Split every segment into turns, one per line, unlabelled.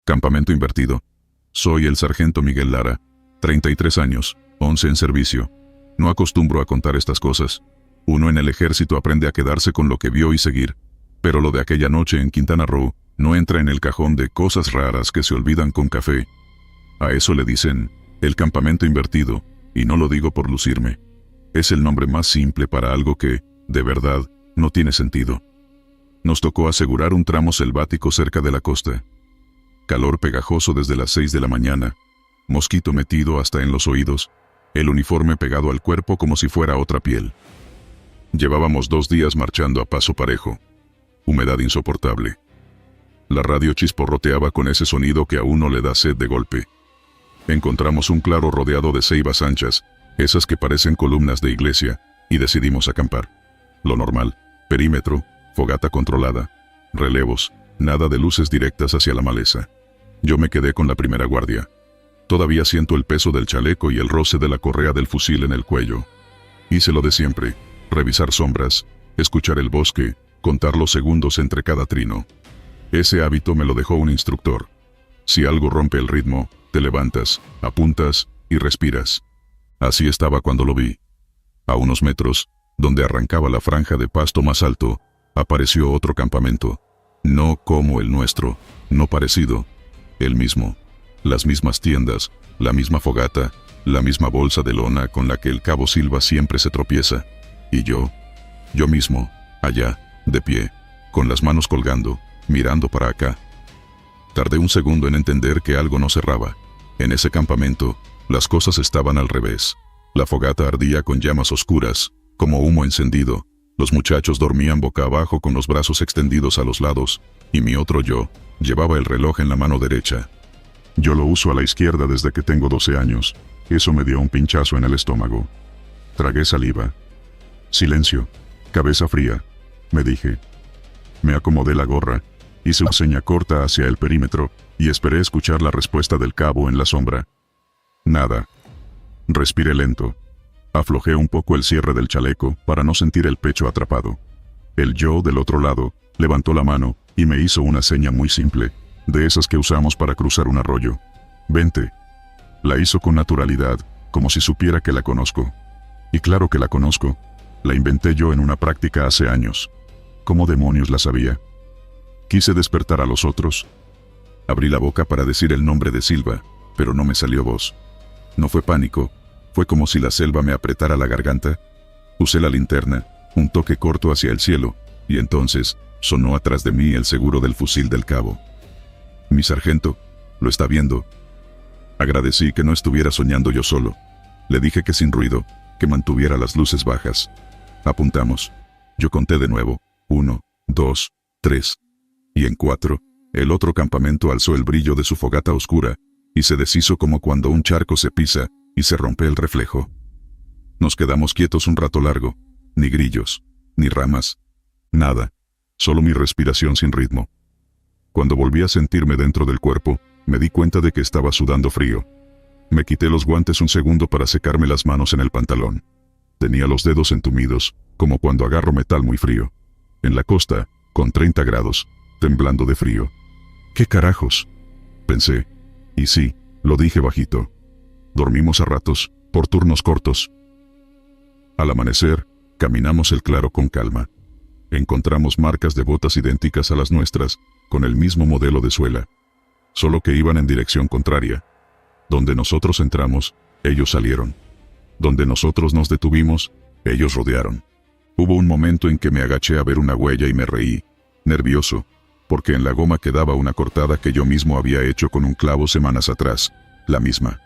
Campamento invertido. Soy el sargento Miguel Lara, 33 años, 11 en servicio. No acostumbro a contar estas cosas. Uno en el ejército aprende a quedarse con lo que vio y seguir. Pero lo de aquella noche en Quintana Roo no entra en el cajón de cosas raras que se olvidan con café. A eso le dicen el campamento invertido, y no lo digo por lucirme. Es el nombre más simple para algo que, de verdad, no tiene sentido. Nos tocó asegurar un tramo selvático cerca de la costa. Calor pegajoso desde las 6 de la mañana, mosquito metido hasta en los oídos, el uniforme pegado al cuerpo como si fuera otra piel. Llevábamos 2 días marchando a paso parejo. Humedad insoportable. La radio chisporroteaba con ese sonido que a uno le da sed de golpe. Encontramos un claro rodeado de ceibas anchas, esas que parecen columnas de iglesia, y decidimos acampar. Lo normal, perímetro, fogata controlada, relevos, nada de luces directas hacia la maleza. Yo me quedé con la primera guardia. Todavía siento el peso del chaleco y el roce de la correa del fusil en el cuello. Hice lo de siempre, revisar sombras, escuchar el bosque, contar los segundos entre cada trino. Ese hábito me lo dejó un instructor. Si algo rompe el ritmo, te levantas, apuntas y respiras. Así estaba cuando lo vi. A unos metros, donde arrancaba la franja de pasto más alto, apareció otro campamento. No como el nuestro, no parecido, el mismo. Las mismas tiendas, la misma fogata, la misma bolsa de lona con la que el cabo Silva siempre se tropieza. Y yo mismo, allá, de pie, con las manos colgando, mirando para acá. Tardé un segundo en entender que algo no cerraba. En ese campamento, las cosas estaban al revés. La fogata ardía con llamas oscuras, como humo encendido. Los muchachos dormían boca abajo con los brazos extendidos a los lados, y mi otro yo llevaba el reloj en la mano derecha. Yo lo uso a la izquierda desde que tengo 12 años. Eso me dio un pinchazo en el estómago. Tragué saliva. Silencio. Cabeza fría, me dije. Me acomodé la gorra, hice una seña corta hacia el perímetro, y esperé escuchar la respuesta del cabo en la sombra. Nada. Respiré lento. Aflojé un poco el cierre del chaleco para no sentir el pecho atrapado. El yo del otro lado levantó la mano y me hizo una seña muy simple, de esas que usamos para cruzar un arroyo. Vente. La hizo con naturalidad, como si supiera que la conozco. Y claro que la conozco. La inventé yo en una práctica hace años. ¿Cómo demonios la sabía? Quise despertar a los otros. Abrí la boca para decir el nombre de Silva, pero no me salió voz. No fue pánico, fue como si la selva me apretara la garganta. Usé la linterna, un toque corto hacia el cielo, y entonces sonó atrás de mí el seguro del fusil del cabo. Mi sargento, lo está viendo. Agradecí que no estuviera soñando yo solo. Le dije que sin ruido, que mantuviera las luces bajas. Apuntamos. Yo conté de nuevo. 1, 2, 3. Y en 4, el otro campamento alzó el brillo de su fogata oscura, y se deshizo como cuando un charco se pisa, y se rompe el reflejo. Nos quedamos quietos un rato largo. Ni grillos, ni ramas. Nada. Solo mi respiración sin ritmo. Cuando volví a sentirme dentro del cuerpo, me di cuenta de que estaba sudando frío. Me quité los guantes un segundo para secarme las manos en el pantalón. Tenía los dedos entumidos, como cuando agarro metal muy frío. En la costa, con 30 grados, temblando de frío. ¿Qué carajos?, pensé. Y sí, lo dije bajito. Dormimos a ratos, por turnos cortos. Al amanecer, caminamos el claro con calma. Encontramos marcas de botas idénticas a las nuestras, con el mismo modelo de suela. Solo que iban en dirección contraria. Donde nosotros entramos, ellos salieron. Donde nosotros nos detuvimos, ellos rodearon. Hubo un momento en que me agaché a ver una huella y me reí, nervioso, porque en la goma quedaba una cortada que yo mismo había hecho con un clavo semanas atrás, la misma.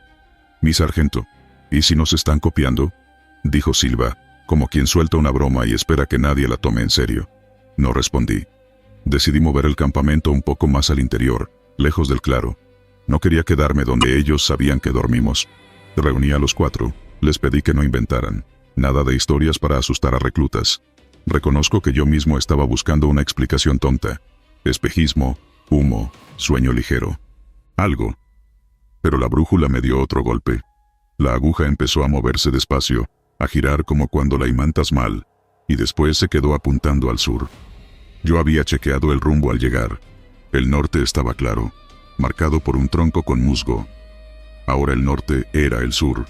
Mi sargento, ¿y si nos están copiando?, dijo Silva, como quien suelta una broma y espera que nadie la tome en serio. No respondí. Decidí mover el campamento un poco más al interior, lejos del claro. No quería quedarme donde ellos sabían que dormimos. Reuní a los 4, les pedí que no inventaran nada de historias para asustar a reclutas. Reconozco que yo mismo estaba buscando una explicación tonta. Espejismo, humo, sueño ligero. Algo. Pero la brújula me dio otro golpe. La aguja empezó a moverse despacio, a girar como cuando la imantas mal, y después se quedó apuntando al sur. Yo había chequeado el rumbo al llegar. El norte estaba claro. marcado por un tronco con musgo. Ahora el norte era el sur.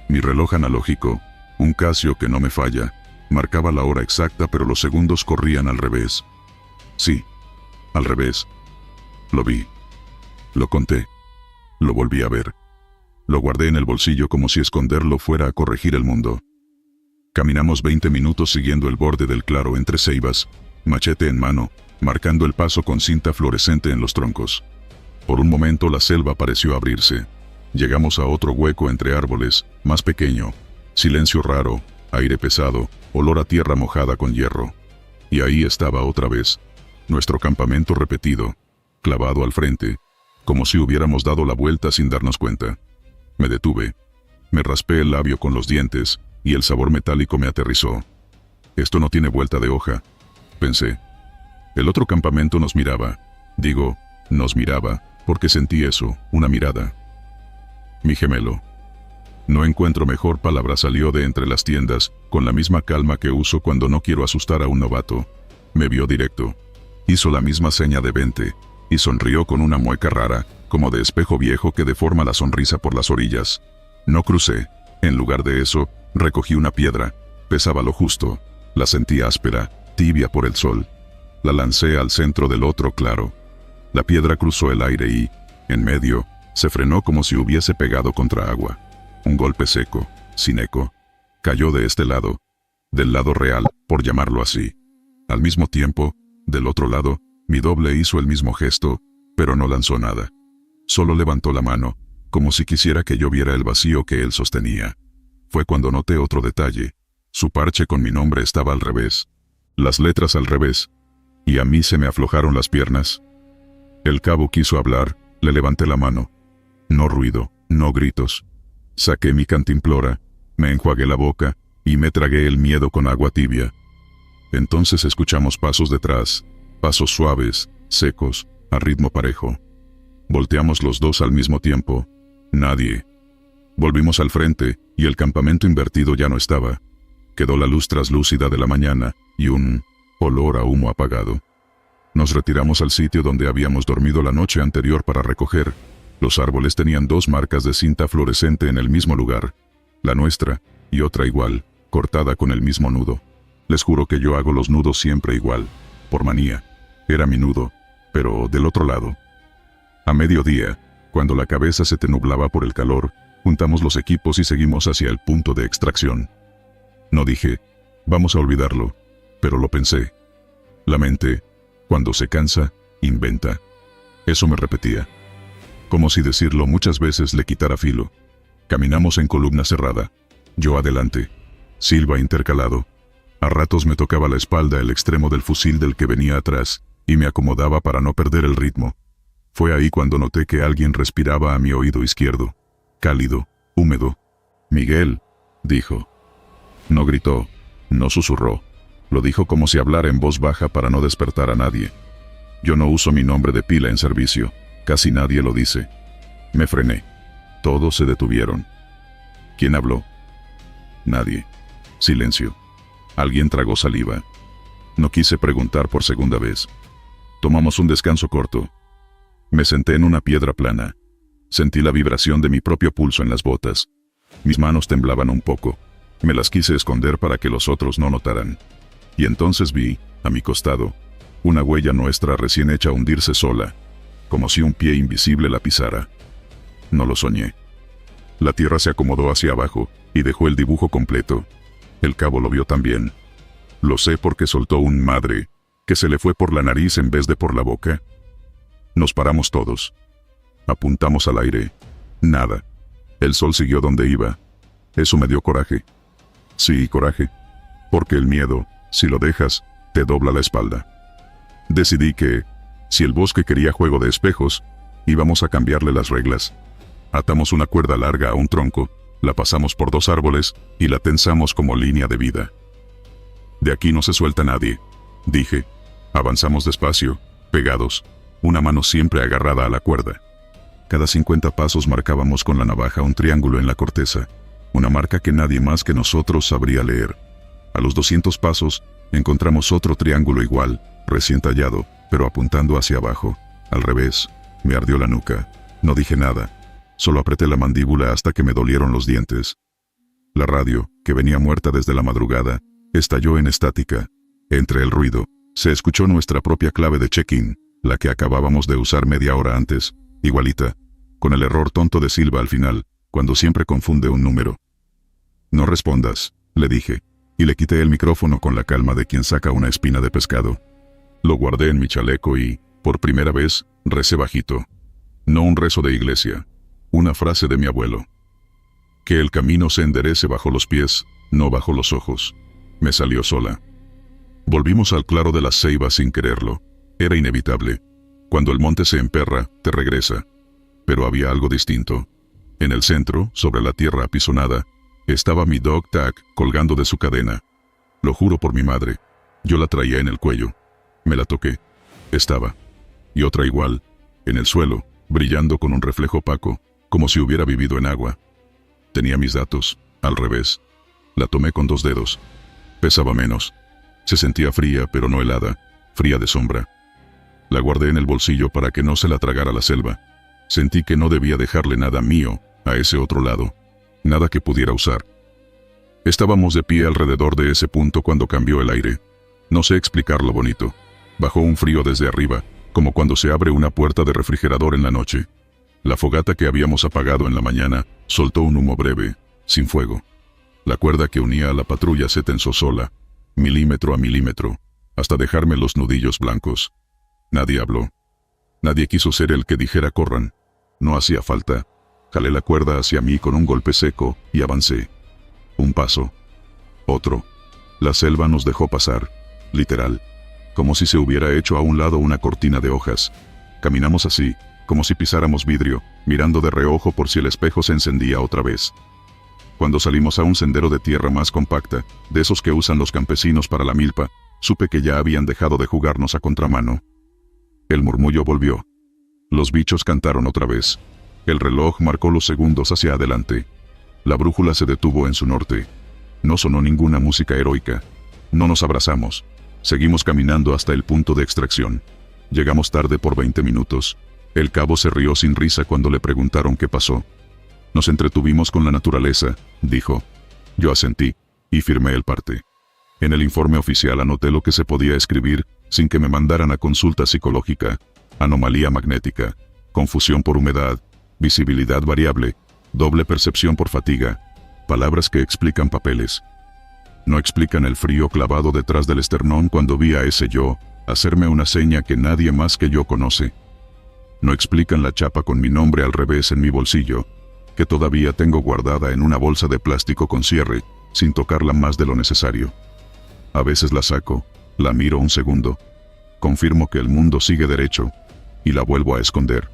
Mi reloj analógico, un Casio que no me falla, marcaba la hora exacta, pero los segundos corrían al revés. Sí, al revés. Lo vi. Lo conté. Lo volví a ver. Lo guardé en el bolsillo como si esconderlo fuera a corregir el mundo. Caminamos 20 minutos siguiendo el borde del claro entre ceibas, machete en mano, marcando el paso con cinta fluorescente en los troncos. Por un momento la selva pareció abrirse. Llegamos a otro hueco entre árboles, más pequeño. Silencio raro, aire pesado, olor a tierra mojada con hierro. Y ahí estaba otra vez, nuestro campamento repetido, clavado al frente, como si hubiéramos dado la vuelta sin darnos cuenta. Me detuve. Me raspé el labio con los dientes, y el sabor metálico me aterrizó. Esto no tiene vuelta de hoja, pensé. El otro campamento nos miraba. Digo, nos miraba, porque sentí eso, una mirada. Mi gemelo. No encuentro mejor palabra, salió de entre las tiendas, con la misma calma que uso cuando no quiero asustar a un novato. Me vio directo. Hizo la misma seña de vente, y sonrió con una mueca rara, como de espejo viejo que deforma la sonrisa por las orillas. No crucé. En lugar de eso, recogí una piedra. Pesaba lo justo. La sentí áspera, tibia por el sol. La lancé al centro del otro claro. La piedra cruzó el aire y, en medio, se frenó como si hubiese pegado contra agua. Un golpe seco, sin eco. Cayó de este lado. Del lado real, por llamarlo así. Al mismo tiempo, del otro lado, mi doble hizo el mismo gesto, pero no lanzó nada. Solo levantó la mano, como si quisiera que yo viera el vacío que él sostenía. Fue cuando noté otro detalle. Su parche con mi nombre estaba al revés. Las letras al revés. Y a mí se me aflojaron las piernas. El cabo quiso hablar, le levanté la mano. No ruido, no gritos. Saqué mi cantimplora, me enjuagué la boca, y me tragué el miedo con agua tibia. Entonces escuchamos pasos detrás, pasos suaves, secos, a ritmo parejo. Volteamos los dos al mismo tiempo. Nadie. Volvimos al frente, y el campamento invertido ya no estaba. Quedó la luz traslúcida de la mañana, y un olor a humo apagado. Nos retiramos al sitio donde habíamos dormido la noche anterior para recoger. Los árboles tenían 2 marcas de cinta fluorescente en el mismo lugar. La nuestra, y otra igual, cortada con el mismo nudo. Les juro que yo hago los nudos siempre igual, por manía. Era mi nudo, pero del otro lado. A mediodía, cuando la cabeza se te nublaba por el calor, juntamos los equipos y seguimos hacia el punto de extracción. No dije, vamos a olvidarlo, pero lo pensé. La mente, cuando se cansa, inventa. Eso me repetía. Como si decirlo muchas veces le quitara filo. Caminamos en columna cerrada. Yo adelante. Silva intercalado. A ratos me tocaba la espalda el extremo del fusil del que venía atrás, y me acomodaba para no perder el ritmo. Fue ahí cuando noté que alguien respiraba a mi oído izquierdo. Cálido, húmedo. «Miguel», dijo. No gritó, no susurró. Lo dijo como si hablara en voz baja para no despertar a nadie. Yo no uso mi nombre de pila en servicio. Casi nadie lo dice. Me frené. Todos se detuvieron. ¿Quién habló? Nadie. Silencio. Alguien tragó saliva. No quise preguntar por segunda vez. Tomamos un descanso corto. Me senté en una piedra plana. Sentí la vibración de mi propio pulso en las botas. Mis manos temblaban un poco. Me las quise esconder para que los otros no notaran. Y entonces vi, a mi costado, una huella nuestra recién hecha hundirse sola, como si un pie invisible la pisara. No lo soñé. La tierra se acomodó hacia abajo, y dejó el dibujo completo. El cabo lo vio también. Lo sé porque soltó un «madre», que se le fue por la nariz en vez de por la boca. Nos paramos todos. Apuntamos al aire. Nada. El sol siguió donde iba. Eso me dio coraje. Sí, coraje. Porque el miedo, si lo dejas, te dobla la espalda. Decidí que, si el bosque quería juego de espejos, íbamos a cambiarle las reglas. Atamos una cuerda larga a un tronco, la pasamos por 2 árboles y la tensamos como línea de vida. De aquí no se suelta nadie, dije. Avanzamos despacio, pegados, una mano siempre agarrada a la cuerda. Cada 50 pasos marcábamos con la navaja un triángulo en la corteza, una marca que nadie más que nosotros sabría leer. A los 200 pasos, encontramos otro triángulo igual, recién tallado, pero apuntando hacia abajo, al revés. Me ardió la nuca. No dije nada. Solo apreté la mandíbula hasta que me dolieron los dientes. La radio, que venía muerta desde la madrugada, estalló en estática. Entre el ruido, se escuchó nuestra propia clave de check-in, la que acabábamos de usar media hora antes, igualita, con el error tonto de Silva al final, cuando siempre confunde un número. No respondas, le dije, y le quité el micrófono con la calma de quien saca una espina de pescado. Lo guardé en mi chaleco y, por primera vez, recé bajito. No un rezo de iglesia, una frase de mi abuelo. Que el camino se enderece bajo los pies, no bajo los ojos. Me salió sola. Volvimos al claro de la ceiba sin quererlo. Era inevitable. Cuando el monte se emperra, te regresa. Pero había algo distinto. En el centro, sobre la tierra apisonada, estaba mi dog tag colgando de su cadena. Lo juro por mi madre. Yo la traía en el cuello. Me la toqué. Estaba. Y otra igual, en el suelo, brillando con un reflejo opaco, como si hubiera vivido en agua. Tenía mis datos, al revés. La tomé con 2 dedos. Pesaba menos. Se sentía fría, pero no helada, fría de sombra. La guardé en el bolsillo para que no se la tragara la selva. Sentí que no debía dejarle nada mío a ese otro lado. Nada que pudiera usar. Estábamos de pie alrededor de ese punto cuando cambió el aire. No sé explicar lo bonito. Bajó un frío desde arriba, como cuando se abre una puerta de refrigerador en la noche. La fogata que habíamos apagado en la mañana soltó un humo breve, sin fuego. La cuerda que unía a la patrulla se tensó sola, milímetro a milímetro, hasta dejarme los nudillos blancos. Nadie habló. Nadie quiso ser el que dijera corran. No hacía falta. Jalé la cuerda hacia mí con un golpe seco y avancé. Un paso. Otro. La selva nos dejó pasar, literal. Como si se hubiera hecho a un lado una cortina de hojas. Caminamos así, como si pisáramos vidrio, mirando de reojo por si el espejo se encendía otra vez. Cuando salimos a un sendero de tierra más compacta, de esos que usan los campesinos para la milpa, supe que ya habían dejado de jugarnos a contramano. El murmullo volvió. Los bichos cantaron otra vez. El reloj marcó los segundos hacia adelante. La brújula se detuvo en su norte. No sonó ninguna música heroica. No nos abrazamos. Seguimos caminando hasta el punto de extracción. Llegamos tarde por 20 minutos. El cabo se rió sin risa cuando le preguntaron qué pasó. Nos entretuvimos con la naturaleza, dijo. Yo asentí, y firmé el parte. En el informe oficial anoté lo que se podía escribir, sin que me mandaran a consulta psicológica. Anomalía magnética, confusión por humedad, visibilidad variable, doble percepción por fatiga. Palabras que explican papeles. No explican el frío clavado detrás del esternón cuando vi a ese yo hacerme una seña que nadie más que yo conoce. No explican la chapa con mi nombre al revés en mi bolsillo, que todavía tengo guardada en una bolsa de plástico con cierre, sin tocarla más de lo necesario. A veces la saco, la miro un segundo, confirmo que el mundo sigue derecho, y la vuelvo a esconder.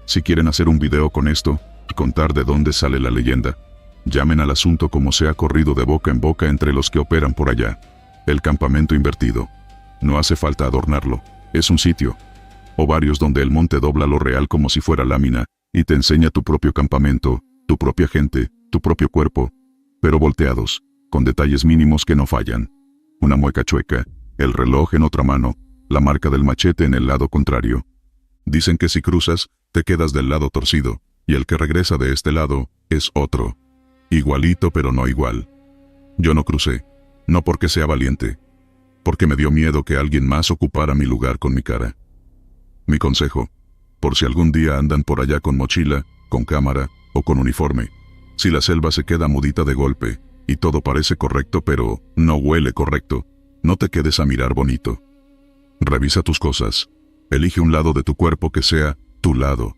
Si quieren hacer un video con esto, y contar de dónde sale la leyenda, llamen al asunto como se ha corrido de boca en boca entre los que operan por allá. El campamento invertido. No hace falta adornarlo, es un sitio, o varios donde el monte dobla lo real como si fuera lámina, y te enseña tu propio campamento, tu propia gente, tu propio cuerpo, pero volteados, con detalles mínimos que no fallan. Una mueca chueca, el reloj en otra mano, la marca del machete en el lado contrario. Dicen que si cruzas, te quedas del lado torcido, y el que regresa de este lado, es otro. Igualito pero no igual. Yo no crucé, no porque sea valiente, porque me dio miedo que alguien más ocupara mi lugar con mi cara. Mi consejo, por si algún día andan por allá con mochila, con cámara, o con uniforme, si la selva se queda mudita de golpe, y todo parece correcto pero no huele correcto, no te quedes a mirar bonito. Revisa tus cosas, elige un lado de tu cuerpo que sea tu lado,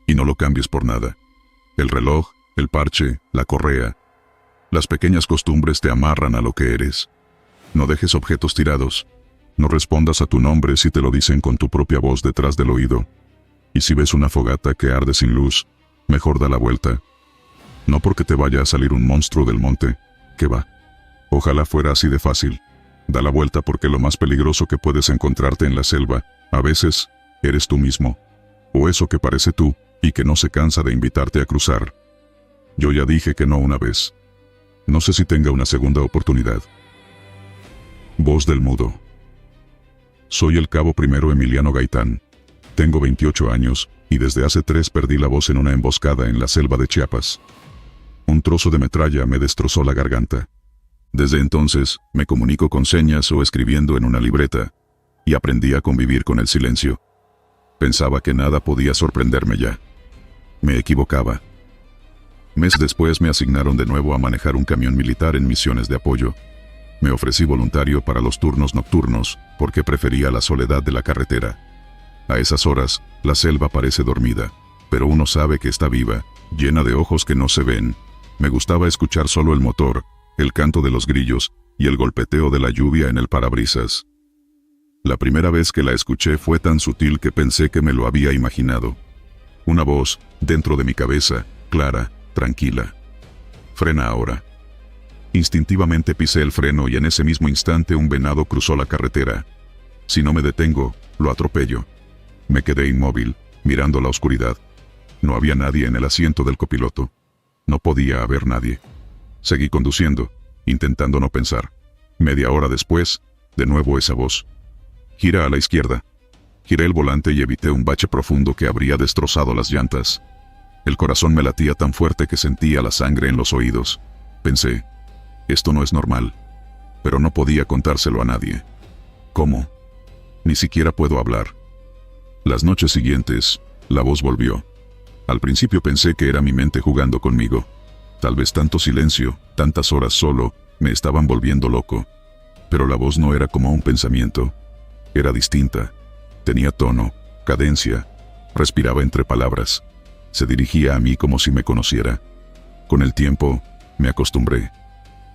y no lo cambies por nada. El reloj, el parche, la correa, las pequeñas costumbres te amarran a lo que eres. No dejes objetos tirados. No respondas a tu nombre si te lo dicen con tu propia voz detrás del oído. Y si ves una fogata que arde sin luz, mejor da la vuelta. No porque te vaya a salir un monstruo del monte, que va. Ojalá fuera así de fácil. Da la vuelta porque lo más peligroso que puedes encontrarte en la selva, a veces, eres tú mismo. O eso que parece tú, y que no se cansa de invitarte a cruzar. Yo ya dije que no una vez. No sé si tenga una segunda oportunidad. Voz del mudo. Soy el cabo primero Emiliano Gaitán. Tengo 28 años, y desde hace 3 perdí la voz en una emboscada en la selva de Chiapas. Un trozo de metralla me destrozó la garganta. Desde entonces, me comunico con señas o escribiendo en una libreta, y aprendí a convivir con el silencio. Pensaba que nada podía sorprenderme ya. Me equivocaba. Meses después me asignaron de nuevo a manejar un camión militar en misiones de apoyo. Me ofrecí voluntario para los turnos nocturnos, porque prefería la soledad de la carretera. A esas horas, la selva parece dormida, pero uno sabe que está viva, llena de ojos que no se ven. Me gustaba escuchar solo el motor, el canto de los grillos y el golpeteo de la lluvia en el parabrisas. La primera vez que la escuché fue tan sutil que pensé que me lo había imaginado. Una voz, dentro de mi cabeza, clara, tranquila. Frena ahora. Instintivamente pisé el freno y en ese mismo instante un venado cruzó la carretera. Si no me detengo, lo atropello. Me quedé inmóvil, mirando la oscuridad. No había nadie en el asiento del copiloto. No podía haber nadie. Seguí conduciendo, intentando no pensar. Media hora después, de nuevo esa voz. Gira a la izquierda. Giré el volante y evité un bache profundo que habría destrozado las llantas. El corazón me latía tan fuerte que sentía la sangre en los oídos. Pensé, esto no es normal. Pero no podía contárselo a nadie. ¿Cómo? Ni siquiera puedo hablar. Las noches siguientes, la voz volvió. Al principio pensé que era mi mente jugando conmigo. Tal vez tanto silencio, tantas horas solo, me estaban volviendo loco. Pero la voz no era como un pensamiento. Era distinta. Tenía tono, cadencia. Respiraba entre palabras. Se dirigía a mí como si me conociera. Con el tiempo, me acostumbré.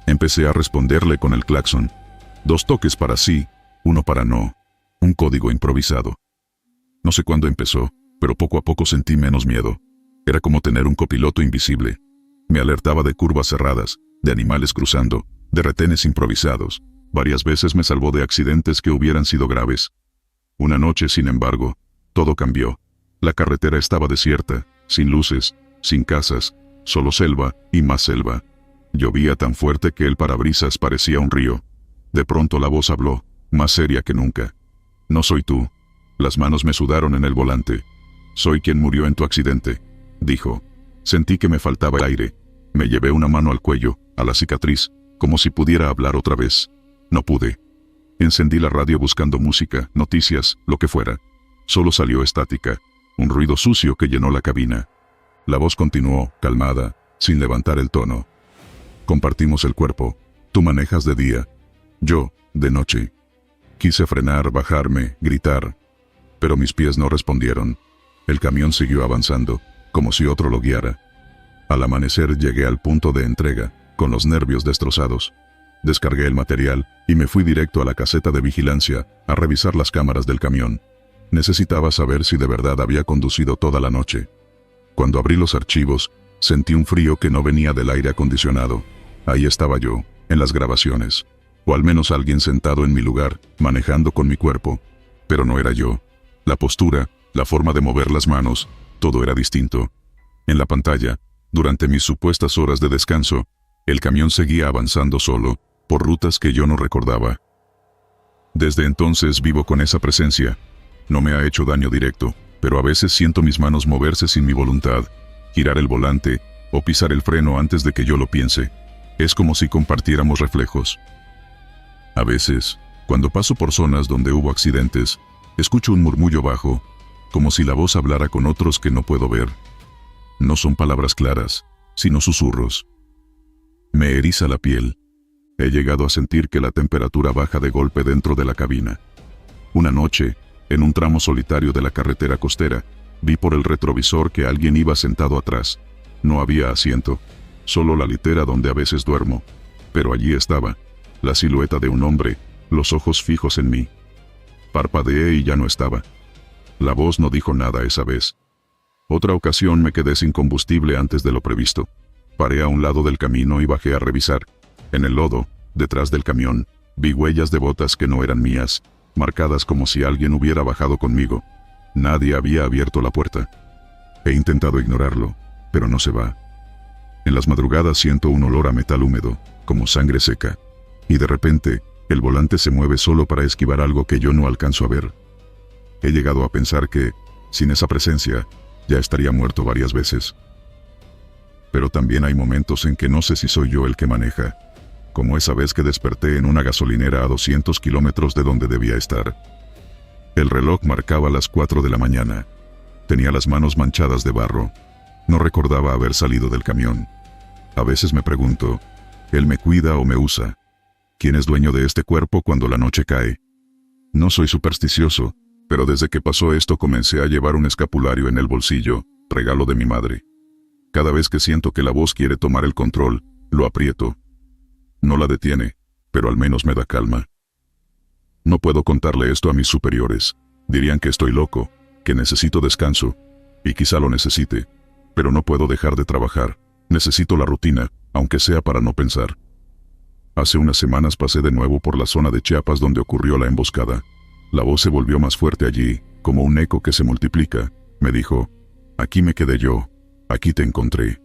Empecé a responderle con el claxon. 2 toques para sí, 1 para no. Un código improvisado. No sé cuándo empezó, pero poco a poco sentí menos miedo. Era como tener un copiloto invisible. Me alertaba de curvas cerradas, de animales cruzando, de retenes improvisados. Varias veces me salvó de accidentes que hubieran sido graves. Una noche, sin embargo, todo cambió. La carretera estaba desierta, sin luces, sin casas, solo selva y más selva. Llovía tan fuerte que el parabrisas parecía un río. De pronto la voz habló, más seria que nunca. No soy tú. Las manos me sudaron en el volante. Soy quien murió en tu accidente, dijo. Sentí que me faltaba aire. Me llevé una mano al cuello, a la cicatriz, como si pudiera hablar otra vez. No pude. Encendí la radio buscando música, noticias, lo que fuera. Solo salió estática, un ruido sucio que llenó la cabina. La voz continuó, calmada, sin levantar el tono. Compartimos el cuerpo. Tú manejas de día. Yo, de noche. Quise frenar, bajarme, gritar. Pero mis pies no respondieron. El camión siguió avanzando, como si otro lo guiara. Al amanecer llegué al punto de entrega, con los nervios destrozados. Descargué el material y me fui directo a la caseta de vigilancia, a revisar las cámaras del camión. Necesitaba saber si de verdad había conducido toda la noche. Cuando abrí los archivos, sentí un frío que no venía del aire acondicionado. Ahí estaba yo, en las grabaciones. O al menos alguien sentado en mi lugar, manejando con mi cuerpo. Pero no era yo. La postura, la forma de mover las manos, todo era distinto. En la pantalla, durante mis supuestas horas de descanso, el camión seguía avanzando solo, por rutas que yo no recordaba. Desde entonces vivo con esa presencia. No me ha hecho daño directo, pero a veces siento mis manos moverse sin mi voluntad, girar el volante, o pisar el freno antes de que yo lo piense. Es como si compartiéramos reflejos. A veces, cuando paso por zonas donde hubo accidentes, escucho un murmullo bajo, como si la voz hablara con otros que no puedo ver. No son palabras claras, sino susurros. Me eriza la piel. He llegado a sentir que la temperatura baja de golpe dentro de la cabina. Una noche, en un tramo solitario de la carretera costera, vi por el retrovisor que alguien iba sentado atrás. No había asiento, solo la litera donde a veces duermo. Pero allí estaba, la silueta de un hombre, los ojos fijos en mí. Parpadeé y ya no estaba. La voz no dijo nada esa vez. Otra ocasión me quedé sin combustible antes de lo previsto. Paré a un lado del camino y bajé a revisar. En el lodo, detrás del camión, vi huellas de botas que no eran mías, marcadas como si alguien hubiera bajado conmigo. Nadie había abierto la puerta. He intentado ignorarlo, pero no se va. En las madrugadas siento un olor a metal húmedo, como sangre seca. Y de repente, el volante se mueve solo para esquivar algo que yo no alcanzo a ver. He llegado a pensar que, sin esa presencia, ya estaría muerto varias veces. Pero también hay momentos en que no sé si soy yo el que maneja, como esa vez que desperté en una gasolinera a 200 kilómetros de donde debía estar. El reloj marcaba las 4 de la mañana. Tenía las manos manchadas de barro. No recordaba haber salido del camión. A veces me pregunto, ¿él me cuida o me usa? ¿Quién es dueño de este cuerpo cuando la noche cae? No soy supersticioso, pero desde que pasó esto comencé a llevar un escapulario en el bolsillo, regalo de mi madre. Cada vez que siento que la voz quiere tomar el control, lo aprieto. No la detiene, pero al menos me da calma. No puedo contarle esto a mis superiores. Dirían que estoy loco, que necesito descanso, y quizá lo necesite, pero no puedo dejar de trabajar. Necesito la rutina, aunque sea para no pensar. Hace unas semanas pasé de nuevo por la zona de Chiapas donde ocurrió la emboscada. La voz se volvió más fuerte allí, como un eco que se multiplica. Me dijo, aquí me quedé yo, aquí te encontré.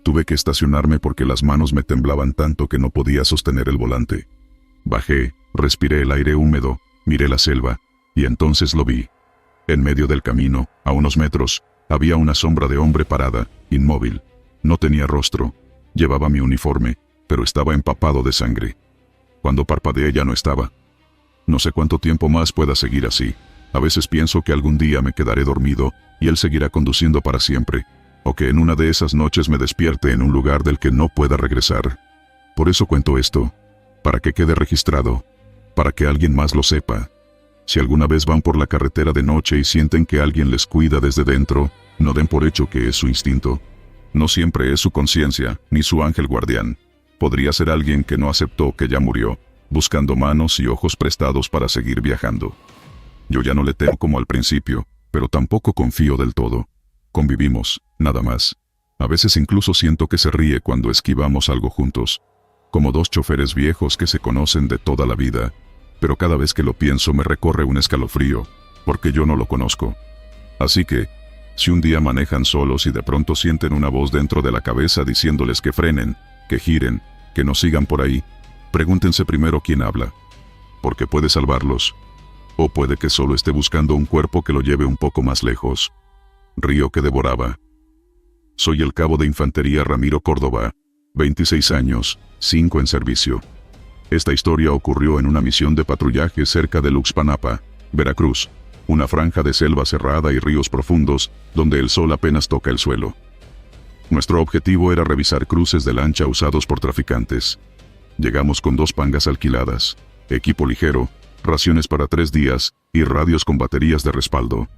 Tuve que estacionarme porque las manos me temblaban tanto que no podía sostener el volante. Bajé, respiré el aire húmedo, miré la selva, y entonces lo vi. En medio del camino, a unos metros, había una sombra de hombre parada, inmóvil. No tenía rostro, llevaba mi uniforme, pero estaba empapado de sangre. Cuando parpadeé ya no estaba. No sé cuánto tiempo más pueda seguir así. A veces pienso que algún día me quedaré dormido, y él seguirá conduciendo para siempre, o que en una de esas noches me despierte en un lugar del que no pueda regresar. Por eso cuento esto, para que quede registrado, para que alguien más lo sepa. Si alguna vez van por la carretera de noche y sienten que alguien les cuida desde dentro, no den por hecho que es su instinto. No siempre es su conciencia, ni su ángel guardián. Podría ser alguien que no aceptó que ya murió, buscando manos y ojos prestados para seguir viajando. Yo ya no le temo como al principio, pero tampoco confío del todo. Convivimos, nada más. A veces incluso siento que se ríe cuando esquivamos algo juntos, como dos choferes viejos que se conocen de toda la vida, pero cada vez que lo pienso me recorre un escalofrío, porque yo no lo conozco. Así que, si un día manejan solos y de pronto sienten una voz dentro de la cabeza diciéndoles que frenen, que giren, que no sigan por ahí, pregúntense primero quién habla, porque puede salvarlos, o puede que solo esté buscando un cuerpo que lo lleve un poco más lejos. Río que devoraba. Soy el cabo de infantería Ramiro Córdoba, 26 años, 5 en servicio. Esta historia ocurrió en una misión de patrullaje cerca de Luxpanapa, Veracruz, una franja de selva cerrada y ríos profundos, donde el sol apenas toca el suelo. Nuestro objetivo era revisar cruces de lancha usados por traficantes. Llegamos con 2 pangas alquiladas, equipo ligero, raciones para 3 días, y radios con baterías de respaldo.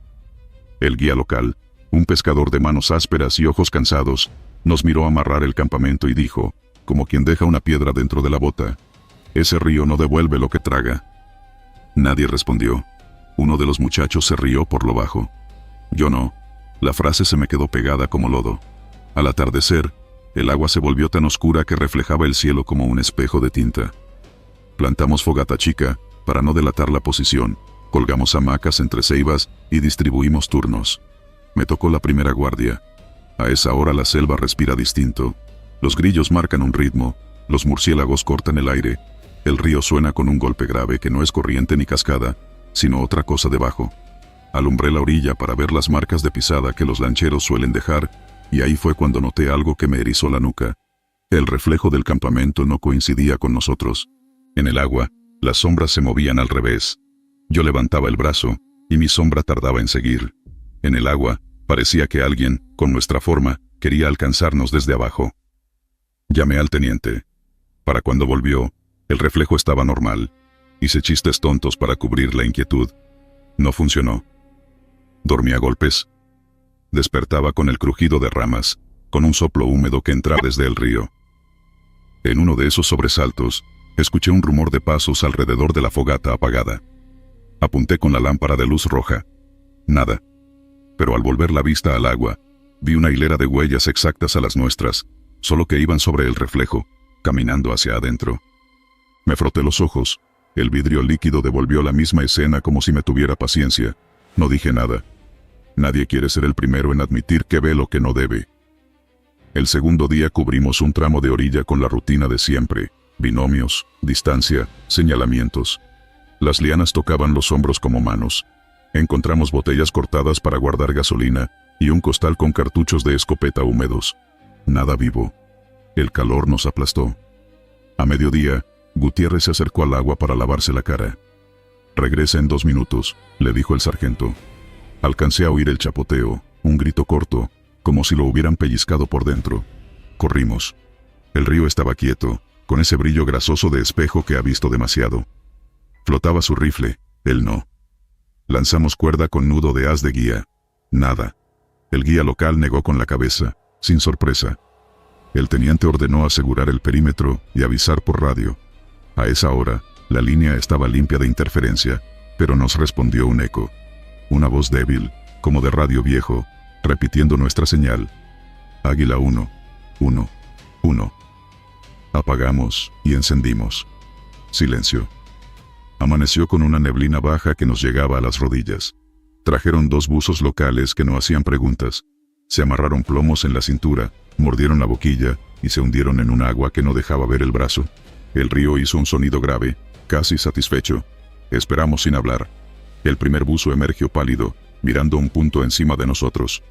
El guía local, un pescador de manos ásperas y ojos cansados, nos miró amarrar el campamento y dijo, como quien deja una piedra dentro de la bota, «Ese río no devuelve lo que traga». Nadie respondió. Uno de los muchachos se rió por lo bajo. Yo no. La frase se me quedó pegada como lodo. Al atardecer, el agua se volvió tan oscura que reflejaba el cielo como un espejo de tinta. Plantamos fogata chica, para no delatar la posición, colgamos hamacas entre ceibas y distribuimos turnos. Me tocó la primera guardia. A esa hora la selva respira distinto. Los grillos marcan un ritmo, los murciélagos cortan el aire, el río suena con un golpe grave que no es corriente ni cascada, sino otra cosa debajo. Alumbré la orilla para ver las marcas de pisada que los lancheros suelen dejar, y ahí fue cuando noté algo que me erizó la nuca. El reflejo del campamento no coincidía con nosotros. En el agua, las sombras se movían al revés. Yo levantaba el brazo, y mi sombra tardaba en seguir. En el agua, parecía que alguien, con nuestra forma, quería alcanzarnos desde abajo. Llamé al teniente. Para cuando volvió, el reflejo estaba normal. Hice chistes tontos para cubrir la inquietud. No funcionó. Dormí a golpes. Despertaba con el crujido de ramas, con un soplo húmedo que entraba desde el río. En uno de esos sobresaltos, escuché un rumor de pasos alrededor de la fogata apagada. Apunté con la lámpara de luz roja. Nada. Pero al volver la vista al agua, vi una hilera de huellas exactas a las nuestras, solo que iban sobre el reflejo, caminando hacia adentro. Me froté los ojos. El vidrio líquido devolvió la misma escena como si me tuviera paciencia. No dije nada. Nadie quiere ser el primero en admitir que ve lo que no debe. El segundo día cubrimos un tramo de orilla con la rutina de siempre: binomios, distancia, señalamientos. Las lianas tocaban los hombros como manos. Encontramos botellas cortadas para guardar gasolina, y un costal con cartuchos de escopeta húmedos. Nada vivo. El calor nos aplastó. A mediodía, Gutiérrez se acercó al agua para lavarse la cara. «Regresa en 2 minutos», le dijo el sargento. Alcancé a oír el chapoteo, un grito corto, como si lo hubieran pellizcado por dentro. Corrimos. El río estaba quieto, con ese brillo grasoso de espejo que ha visto demasiado. Flotaba su rifle, él no. Lanzamos cuerda con nudo de haz de guía. Nada. El guía local negó con la cabeza, sin sorpresa. El teniente ordenó asegurar el perímetro y avisar por radio. A esa hora, la línea estaba limpia de interferencia, pero nos respondió un eco. Una voz débil, como de radio viejo, repitiendo nuestra señal. Águila 1, 1, 1. Apagamos y encendimos. Silencio. Amaneció con una neblina baja que nos llegaba a las rodillas. Trajeron 2 buzos locales que no hacían preguntas. Se amarraron plomos en la cintura, mordieron la boquilla y se hundieron en un agua que no dejaba ver el brazo. El río hizo un sonido grave, casi satisfecho. Esperamos sin hablar. El primer buzo emergió pálido, mirando un punto encima de nosotros.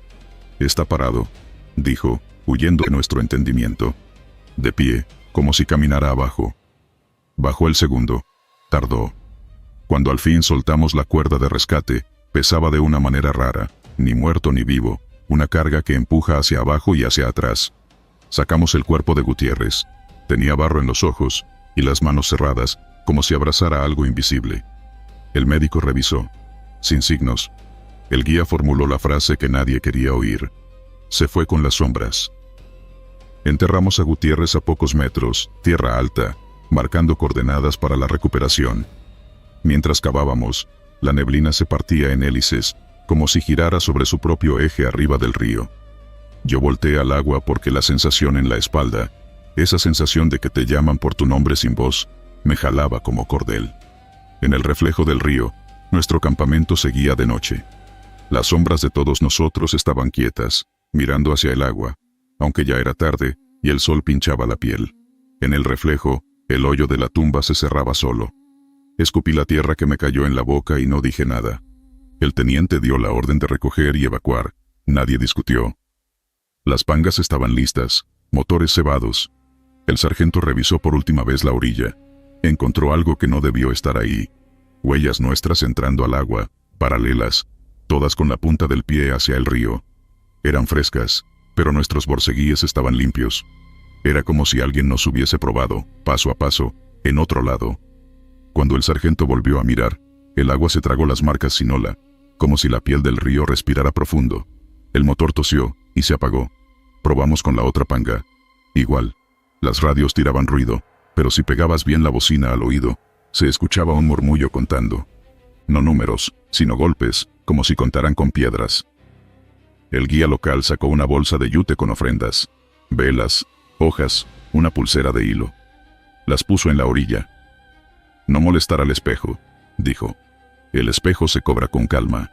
«Está parado», dijo, huyendo de nuestro entendimiento. De pie, como si caminara abajo. Bajó el segundo. Tardó. Cuando al fin soltamos la cuerda de rescate, pesaba de una manera rara, ni muerto ni vivo, una carga que empuja hacia abajo y hacia atrás. Sacamos el cuerpo de Gutiérrez. Tenía barro en los ojos y las manos cerradas, como si abrazara algo invisible. El médico revisó. Sin signos. El guía formuló la frase que nadie quería oír. Se fue con las sombras. Enterramos a Gutiérrez a pocos metros, tierra alta, marcando coordenadas para la recuperación. Mientras cavábamos, la neblina se partía en hélices, como si girara sobre su propio eje arriba del río. Yo volteé al agua porque la sensación en la espalda, esa sensación de que te llaman por tu nombre sin voz, me jalaba como cordel. En el reflejo del río, nuestro campamento seguía de noche. Las sombras de todos nosotros estaban quietas, mirando hacia el agua, aunque ya era tarde y el sol pinchaba la piel. En el reflejo, el hoyo de la tumba se cerraba solo. Escupí la tierra que me cayó en la boca y no dije nada. El teniente dio la orden de recoger y evacuar. Nadie discutió. Las pangas estaban listas, motores cebados. El sargento revisó por última vez la orilla. Encontró algo que no debió estar ahí. Huellas nuestras entrando al agua, paralelas, todas con la punta del pie hacia el río. Eran frescas, pero nuestros borceguíes estaban limpios. Era como si alguien nos hubiese probado, paso a paso, en otro lado. Cuando el sargento volvió a mirar, el agua se tragó las marcas sin ola, como si la piel del río respirara profundo. El motor tosió y se apagó. Probamos con la otra panga. Igual. Las radios tiraban ruido, pero si pegabas bien la bocina al oído, se escuchaba un murmullo contando. No números, sino golpes, como si contaran con piedras. El guía local sacó una bolsa de yute con ofrendas, velas, hojas, una pulsera de hilo. Las puso en la orilla. «No molestar al espejo», dijo. «El espejo se cobra con calma».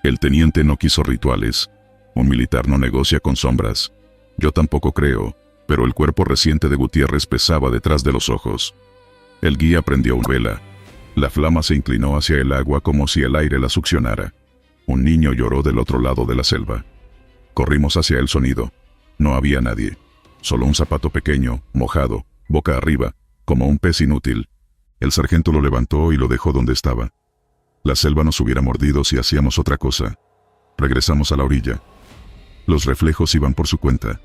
El teniente no quiso rituales. Un militar no negocia con sombras. Yo tampoco creo, pero el cuerpo reciente de Gutiérrez pesaba detrás de los ojos. El guía prendió una vela. La flama se inclinó hacia el agua como si el aire la succionara. Un niño lloró del otro lado de la selva. Corrimos hacia el sonido. No había nadie. Solo un zapato pequeño, mojado, boca arriba, como un pez inútil. El sargento lo levantó y lo dejó donde estaba. La selva nos hubiera mordido si hacíamos otra cosa. Regresamos a la orilla. Los reflejos iban por su cuenta.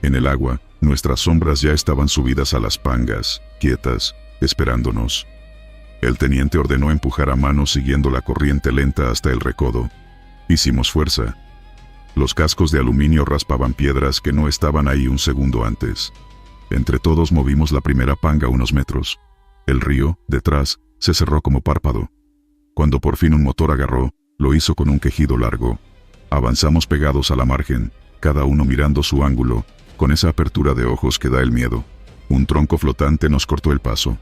En el agua, nuestras sombras ya estaban subidas a las pangas, quietas, esperándonos. El teniente ordenó empujar a mano siguiendo la corriente lenta hasta el recodo. Hicimos fuerza. Los cascos de aluminio raspaban piedras que no estaban ahí un segundo antes. Entre todos movimos la primera panga unos metros. El río, detrás, se cerró como párpado. Cuando por fin un motor agarró, lo hizo con un quejido largo. Avanzamos pegados a la margen, cada uno mirando su ángulo, con esa apertura de ojos que da el miedo. Un tronco flotante nos cortó el paso.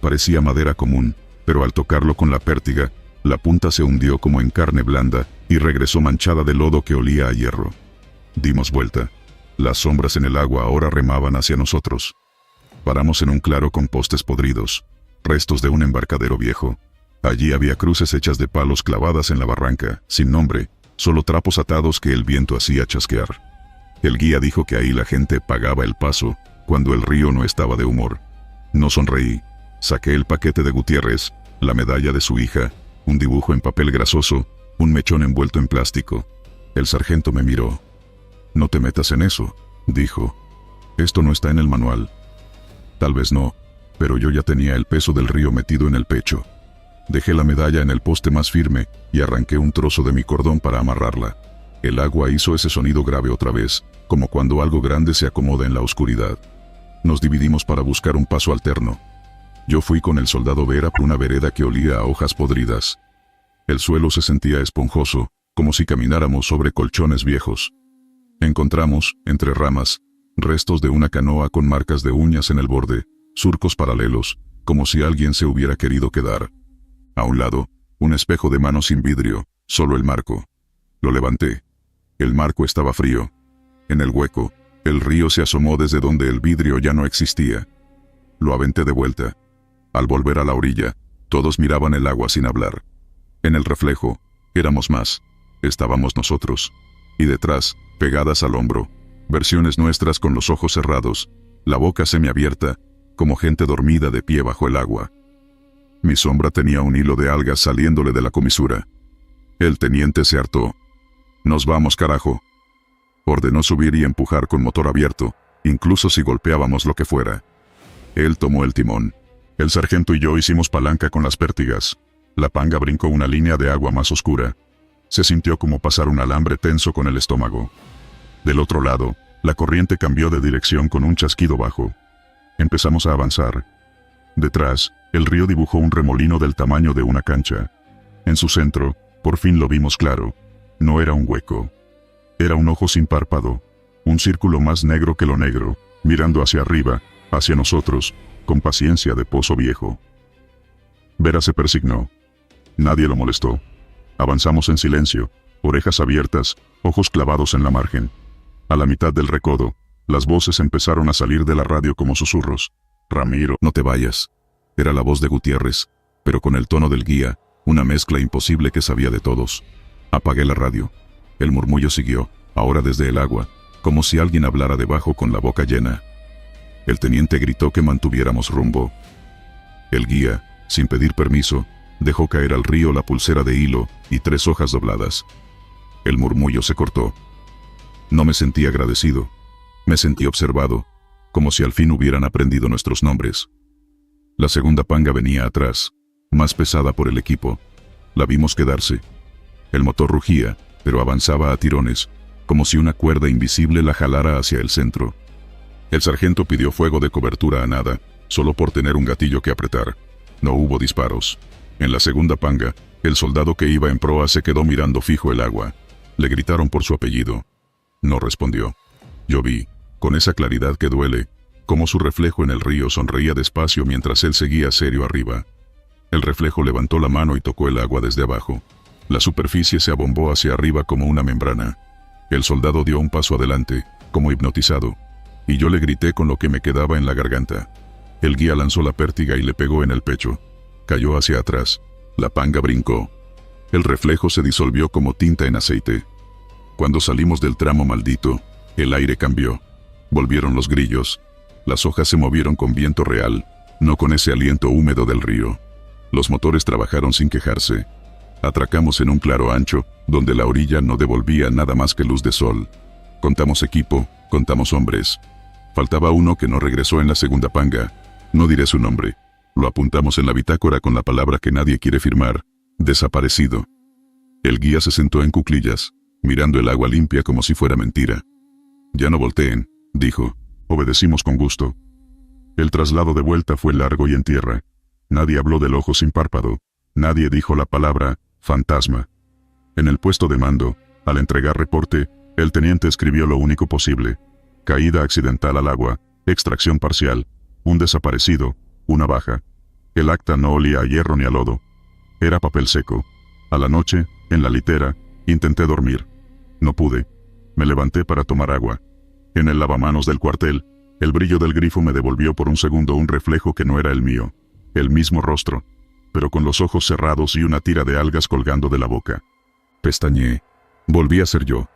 Parecía madera común, pero al tocarlo con la pértiga, la punta se hundió como en carne blanda y regresó manchada de lodo que olía a hierro. Dimos vuelta. Las sombras en el agua ahora remaban hacia nosotros. Paramos en un claro con postes podridos, restos de un embarcadero viejo. Allí había cruces hechas de palos clavadas en la barranca, sin nombre, solo trapos atados que el viento hacía chasquear. El guía dijo que ahí la gente pagaba el paso cuando el río no estaba de humor. No sonreí. Saqué el paquete de Gutiérrez, la medalla de su hija, un dibujo en papel grasoso, un mechón envuelto en plástico. El sargento me miró. «No te metas en eso», dijo. «Esto no está en el manual». Tal vez no, pero yo ya tenía el peso del río metido en el pecho. Dejé la medalla en el poste más firme y arranqué un trozo de mi cordón para amarrarla. El agua hizo ese sonido grave otra vez, como cuando algo grande se acomoda en la oscuridad. Nos dividimos para buscar un paso alterno. Yo fui con el soldado Vera por una vereda que olía a hojas podridas. El suelo se sentía esponjoso, como si camináramos sobre colchones viejos. Encontramos, entre ramas, restos de una canoa con marcas de uñas en el borde, surcos paralelos, como si alguien se hubiera querido quedar. A un lado, un espejo de mano sin vidrio, solo el marco. Lo levanté. El marco estaba frío. En el hueco, el río se asomó desde donde el vidrio ya no existía. Lo aventé de vuelta. Al volver a la orilla, todos miraban el agua sin hablar. En el reflejo, éramos más. Estábamos nosotros. Y detrás, pegadas al hombro, versiones nuestras con los ojos cerrados, la boca semiabierta, como gente dormida de pie bajo el agua. Mi sombra tenía un hilo de algas saliéndole de la comisura. El teniente se hartó. «Nos vamos, carajo». Ordenó subir y empujar con motor abierto, incluso si golpeábamos lo que fuera. Él tomó el timón. El sargento y yo hicimos palanca con las pértigas. La panga brincó una línea de agua más oscura. Se sintió como pasar un alambre tenso con el estómago. Del otro lado, la corriente cambió de dirección con un chasquido bajo. Empezamos a avanzar. Detrás, el río dibujó un remolino del tamaño de una cancha. En su centro, por fin lo vimos claro. No era un hueco. Era un ojo sin párpado, un círculo más negro que lo negro, mirando hacia arriba, hacia nosotros, con paciencia de pozo viejo. Vera se persignó. Nadie lo molestó. Avanzamos en silencio, orejas abiertas, ojos clavados en la margen. A la mitad del recodo, las voces empezaron a salir de la radio como susurros. «Ramiro, no te vayas». Era la voz de Gutiérrez, pero con el tono del guía, una mezcla imposible que sabía de todos. Apagué la radio. El murmullo siguió, ahora desde el agua, como si alguien hablara debajo con la boca llena. El teniente gritó que mantuviéramos rumbo. El guía, sin pedir permiso, dejó caer al río la pulsera de hilo y 3 hojas dobladas. El murmullo se cortó. No me sentí agradecido. Me sentí observado, como si al fin hubieran aprendido nuestros nombres. La segunda panga venía atrás, más pesada por el equipo. La vimos quedarse. El motor rugía, pero avanzaba a tirones, como si una cuerda invisible la jalara hacia el centro. El sargento pidió fuego de cobertura a nada, solo por tener un gatillo que apretar. No hubo disparos. En la segunda panga, el soldado que iba en proa se quedó mirando fijo el agua. Le gritaron por su apellido. No respondió. Yo vi, con esa claridad que duele, cómo su reflejo en el río sonreía despacio mientras él seguía serio arriba. El reflejo levantó la mano y tocó el agua desde abajo. La superficie se abombó hacia arriba como una membrana. El soldado dio un paso adelante, como hipnotizado, y yo le grité con lo que me quedaba en la garganta. El guía lanzó la pértiga y le pegó en el pecho. Cayó hacia atrás. La panga brincó. El reflejo se disolvió como tinta en aceite. Cuando salimos del tramo maldito, el aire cambió. Volvieron los grillos. Las hojas se movieron con viento real, no con ese aliento húmedo del río. Los motores trabajaron sin quejarse. Atracamos en un claro ancho, donde la orilla no devolvía nada más que luz de sol. Contamos equipo, contamos hombres. Faltaba uno que no regresó en la segunda panga. No diré su nombre. Lo apuntamos en la bitácora con la palabra que nadie quiere firmar: desaparecido. El guía se sentó en cuclillas, mirando el agua limpia como si fuera mentira. Ya no volteen, dijo. Obedecimos con gusto. El traslado de vuelta fue largo y en tierra. Nadie habló del ojo sin párpado. Nadie dijo la palabra fantasma. En el puesto de mando, al entregar reporte, el teniente escribió lo único posible: caída accidental al agua, extracción parcial, un desaparecido, una baja. El acta no olía a hierro ni a lodo. Era papel seco. A la noche, en la litera, intenté dormir. No pude. Me levanté para tomar agua. En el lavamanos del cuartel, el brillo del grifo me devolvió por un segundo un reflejo que no era el mío. El mismo rostro, pero con los ojos cerrados y una tira de algas colgando de la boca. Pestañeé. Volví a ser yo.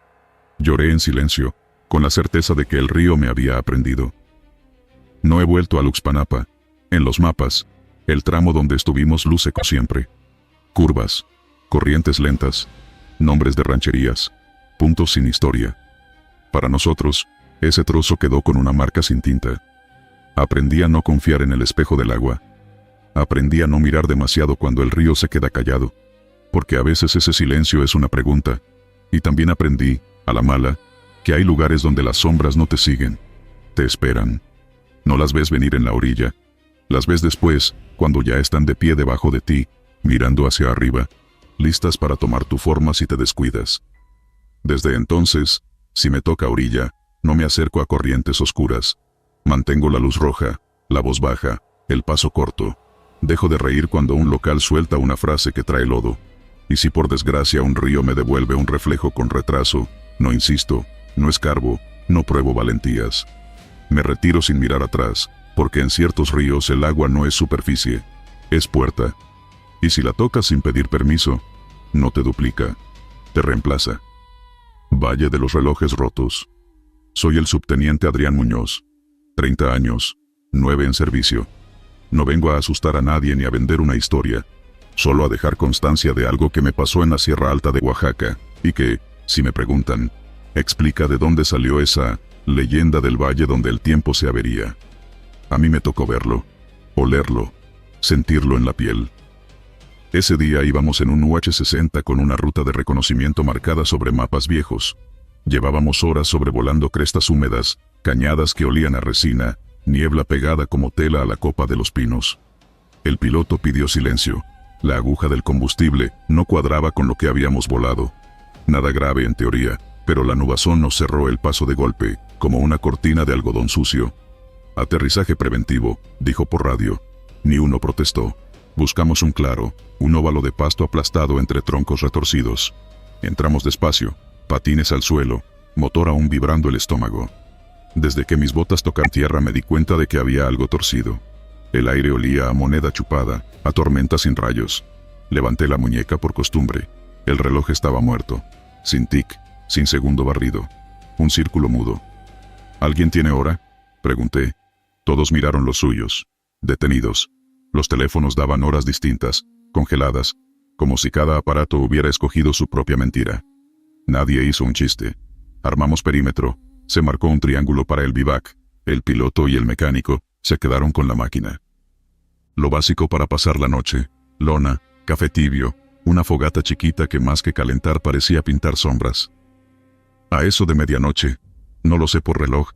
Lloré en silencio, con la certeza de que el río me había aprendido. No he vuelto a Luxpanapa. En los mapas, el tramo donde estuvimos luce como siempre. Curvas, corrientes lentas, nombres de rancherías, puntos sin historia. Para nosotros, ese trozo quedó con una marca sin tinta. Aprendí a no confiar en el espejo del agua. Aprendí a no mirar demasiado cuando el río se queda callado, porque a veces ese silencio es una pregunta. Y también aprendí, a la mala, que hay lugares donde las sombras no te siguen, te esperan. No las ves venir en la orilla, las ves después, cuando ya están de pie debajo de ti, mirando hacia arriba, listas para tomar tu forma si te descuidas. Desde entonces, si me toca orilla, no me acerco a corrientes oscuras. Mantengo la luz roja, la voz baja, el paso corto. Dejo de reír cuando un local suelta una frase que trae lodo. Y si por desgracia un río me devuelve un reflejo con retraso, no insisto, no escarbo, no pruebo valentías. Me retiro sin mirar atrás, porque en ciertos ríos el agua no es superficie, es puerta. Y si la tocas sin pedir permiso, no te duplica, te reemplaza. Valle de los relojes rotos. Soy el subteniente Adrián Muñoz. 30 años, 9 en servicio. No vengo a asustar a nadie ni a vender una historia, solo a dejar constancia de algo que me pasó en la Sierra Alta de Oaxaca, y que, si me preguntan, explica de dónde salió esa leyenda del valle donde el tiempo se avería. A mí me tocó verlo, olerlo, sentirlo en la piel. Ese día íbamos en un UH-60 con una ruta de reconocimiento marcada sobre mapas viejos. Llevábamos horas sobrevolando crestas húmedas, cañadas que olían a resina, niebla pegada como tela a la copa de los pinos. El piloto pidió silencio. La aguja del combustible no cuadraba con lo que habíamos volado. Nada grave en teoría, pero la nubazón nos cerró el paso de golpe, como una cortina de algodón sucio. Aterrizaje preventivo, dijo por radio. Ni uno protestó. Buscamos un claro, un óvalo de pasto aplastado entre troncos retorcidos. Entramos despacio, patines al suelo, motor aún vibrando el estómago. Desde que mis botas tocan tierra me di cuenta de que había algo torcido. El aire olía a moneda chupada, a tormenta sin rayos. Levanté la muñeca por costumbre. El reloj estaba muerto, sin tic, sin segundo barrido. Un círculo mudo. ¿Alguien tiene hora?, pregunté. Todos miraron los suyos, detenidos. Los teléfonos daban horas distintas, congeladas, como si cada aparato hubiera escogido su propia mentira. Nadie hizo un chiste. Armamos perímetro, se marcó un triángulo para el vivac. El piloto y el mecánico se quedaron con la máquina. Lo básico para pasar la noche: lona, café tibio, una fogata chiquita que más que calentar parecía pintar sombras. A eso de medianoche, no lo sé por reloj,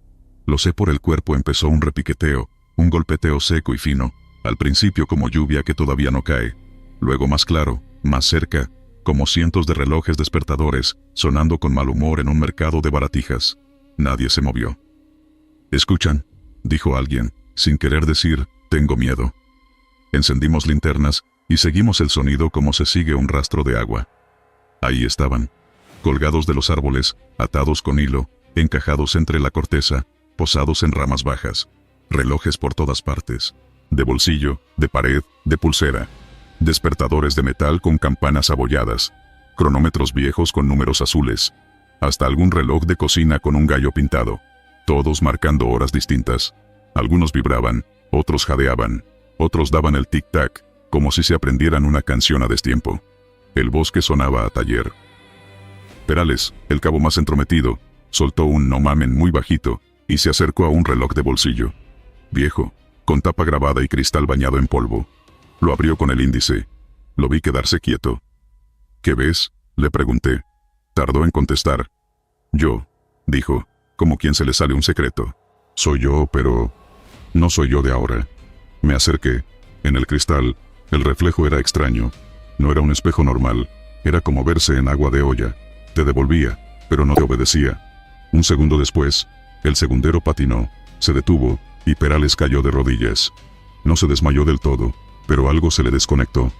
lo sé por el cuerpo, empezó un repiqueteo, un golpeteo seco y fino, al principio como lluvia que todavía no cae, luego más claro, más cerca, como cientos de relojes despertadores, sonando con mal humor en un mercado de baratijas. Nadie se movió. «¿Escuchan?», dijo alguien, sin querer decir, «tengo miedo». Encendimos linternas, y seguimos el sonido como se sigue un rastro de agua. Ahí estaban, colgados de los árboles, atados con hilo, encajados entre la corteza, posados en ramas bajas. Relojes por todas partes. De bolsillo, de pared, de pulsera. Despertadores de metal con campanas abolladas. Cronómetros viejos con números azules. Hasta algún reloj de cocina con un gallo pintado. Todos marcando horas distintas. Algunos vibraban, otros jadeaban, otros daban el tic-tac, como si se aprendieran una canción a destiempo. El bosque sonaba a taller. Perales, el cabo más entrometido, soltó un «no mamen» muy bajito, y se acercó a un reloj de bolsillo. Viejo, con tapa grabada y cristal bañado en polvo. Lo abrió con el índice. Lo vi quedarse quieto. «¿Qué ves?», le pregunté. Tardó en contestar. «Yo», dijo, como quien se le sale un secreto. «Soy yo, pero no soy yo de ahora». Me acerqué. En el cristal, el reflejo era extraño. No era un espejo normal. Era como verse en agua de olla. Te devolvía, pero no te obedecía. Un segundo después, el segundero patinó, se detuvo, y Perales cayó de rodillas. No se desmayó del todo, pero algo se le desconectó.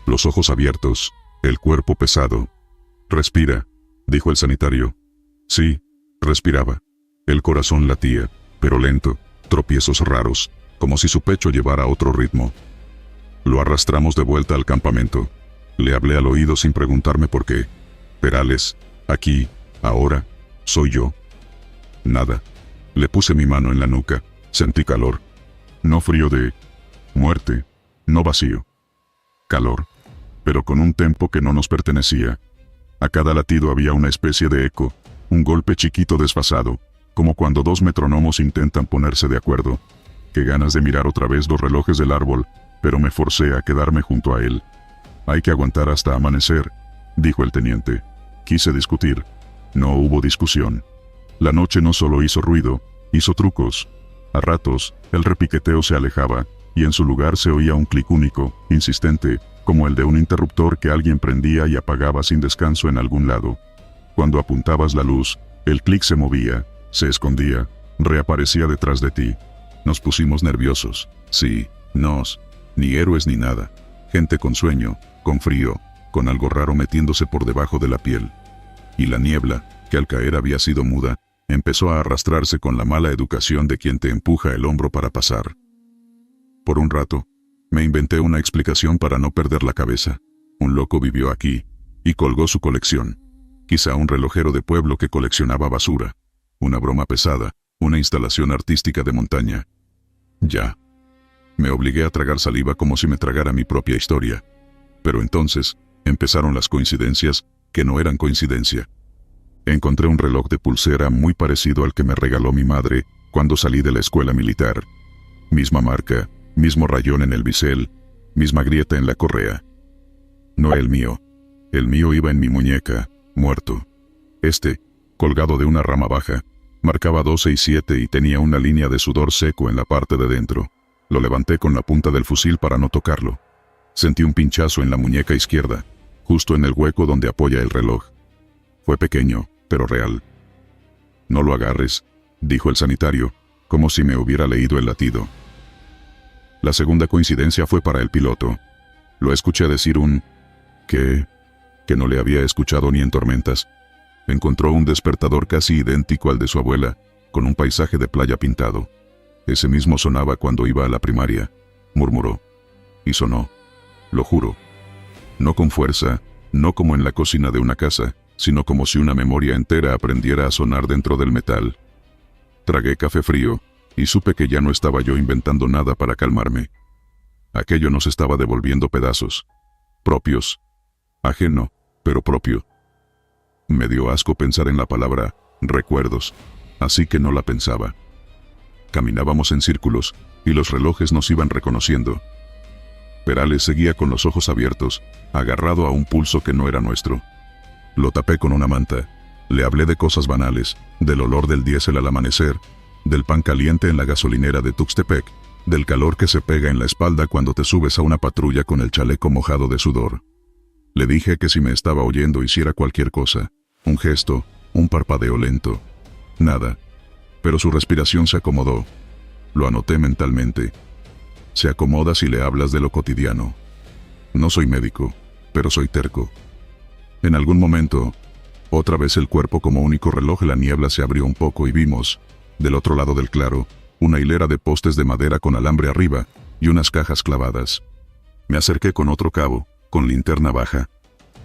Los ojos abiertos, el cuerpo pesado. «Respira», dijo el sanitario. Sí, respiraba. El corazón latía, pero lento, tropiezos raros, como si su pecho llevara otro ritmo. Lo arrastramos de vuelta al campamento. Le hablé al oído sin preguntarme por qué. «Perales», Aquí, ahora, soy yo. Nada. Le puse mi mano en la nuca, sentí calor. No frío de muerte, no vacío. Calor, pero con un tempo que no nos pertenecía. A cada latido había una especie de eco, un golpe chiquito desfasado, como cuando dos metrónomos intentan ponerse de acuerdo. Qué ganas de mirar otra vez los relojes del árbol, pero me forcé a quedarme junto a él. Hay que aguantar hasta amanecer, dijo el teniente. Quise discutir. No hubo discusión. La noche no solo hizo ruido, hizo trucos. A ratos, el repiqueteo se alejaba, y en su lugar se oía un clic único, insistente, como el de un interruptor que alguien prendía y apagaba sin descanso en algún lado. Cuando apuntabas la luz, el clic se movía, se escondía, reaparecía detrás de ti. Nos pusimos nerviosos. Sí, ni héroes ni nada. Gente con sueño, con frío, con algo raro metiéndose por debajo de la piel. Y la niebla, que al caer había sido muda, empezó a arrastrarse con la mala educación de quien te empuja el hombro para pasar. Por un rato, me inventé una explicación para no perder la cabeza. Un loco vivió aquí, y colgó su colección. Quizá un relojero de pueblo que coleccionaba basura. Una broma pesada, una instalación artística de montaña. Ya. Me obligué a tragar saliva como si me tragara mi propia historia. Pero entonces, empezaron las coincidencias, que no eran coincidencia. Encontré un reloj de pulsera muy parecido al que me regaló mi madre cuando salí de la escuela militar. Misma marca, mismo rayón en el bisel, misma grieta en la correa. No el mío. El mío iba en mi muñeca, muerto. Colgado de una rama baja, marcaba 12 y 7 y tenía una línea de sudor seco en la parte de dentro. Lo levanté con la punta del fusil para no tocarlo. Sentí un pinchazo en la muñeca izquierda, justo en el hueco donde apoya el reloj. Fue pequeño, pero real. No lo agarres, dijo el sanitario, como si me hubiera leído el latido. La segunda coincidencia fue para el piloto. Lo escuché decir que no le había escuchado ni en tormentas. Encontró un despertador casi idéntico al de su abuela, con un paisaje de playa pintado. Ese mismo sonaba cuando iba a la primaria, murmuró. Y sonó. Lo juro. No con fuerza, no como en la cocina de una casa, sino como si una memoria entera aprendiera a sonar dentro del metal. Tragué café frío, y supe que ya no estaba yo inventando nada para calmarme. Aquello nos estaba devolviendo pedazos. Propios. Ajeno, pero propio. Me dio asco pensar en la palabra recuerdos, así que no la pensaba. Caminábamos en círculos, y los relojes nos iban reconociendo. Perales seguía con los ojos abiertos, agarrado a un pulso que no era nuestro. Lo tapé con una manta. Le hablé de cosas banales, del olor del diésel al amanecer, del pan caliente en la gasolinera de Tuxtepec, del calor que se pega en la espalda cuando te subes a una patrulla con el chaleco mojado de sudor. Le dije que si me estaba oyendo hiciera cualquier cosa, un gesto, un parpadeo lento. Nada. Pero su respiración se acomodó. Lo anoté mentalmente. Se acomoda si le hablas de lo cotidiano. No soy médico, pero soy terco. En algún momento, otra vez el cuerpo como único reloj, la niebla se abrió un poco y vimos, del otro lado del claro, una hilera de postes de madera con alambre arriba y unas cajas clavadas. Me acerqué con otro cabo, con linterna baja.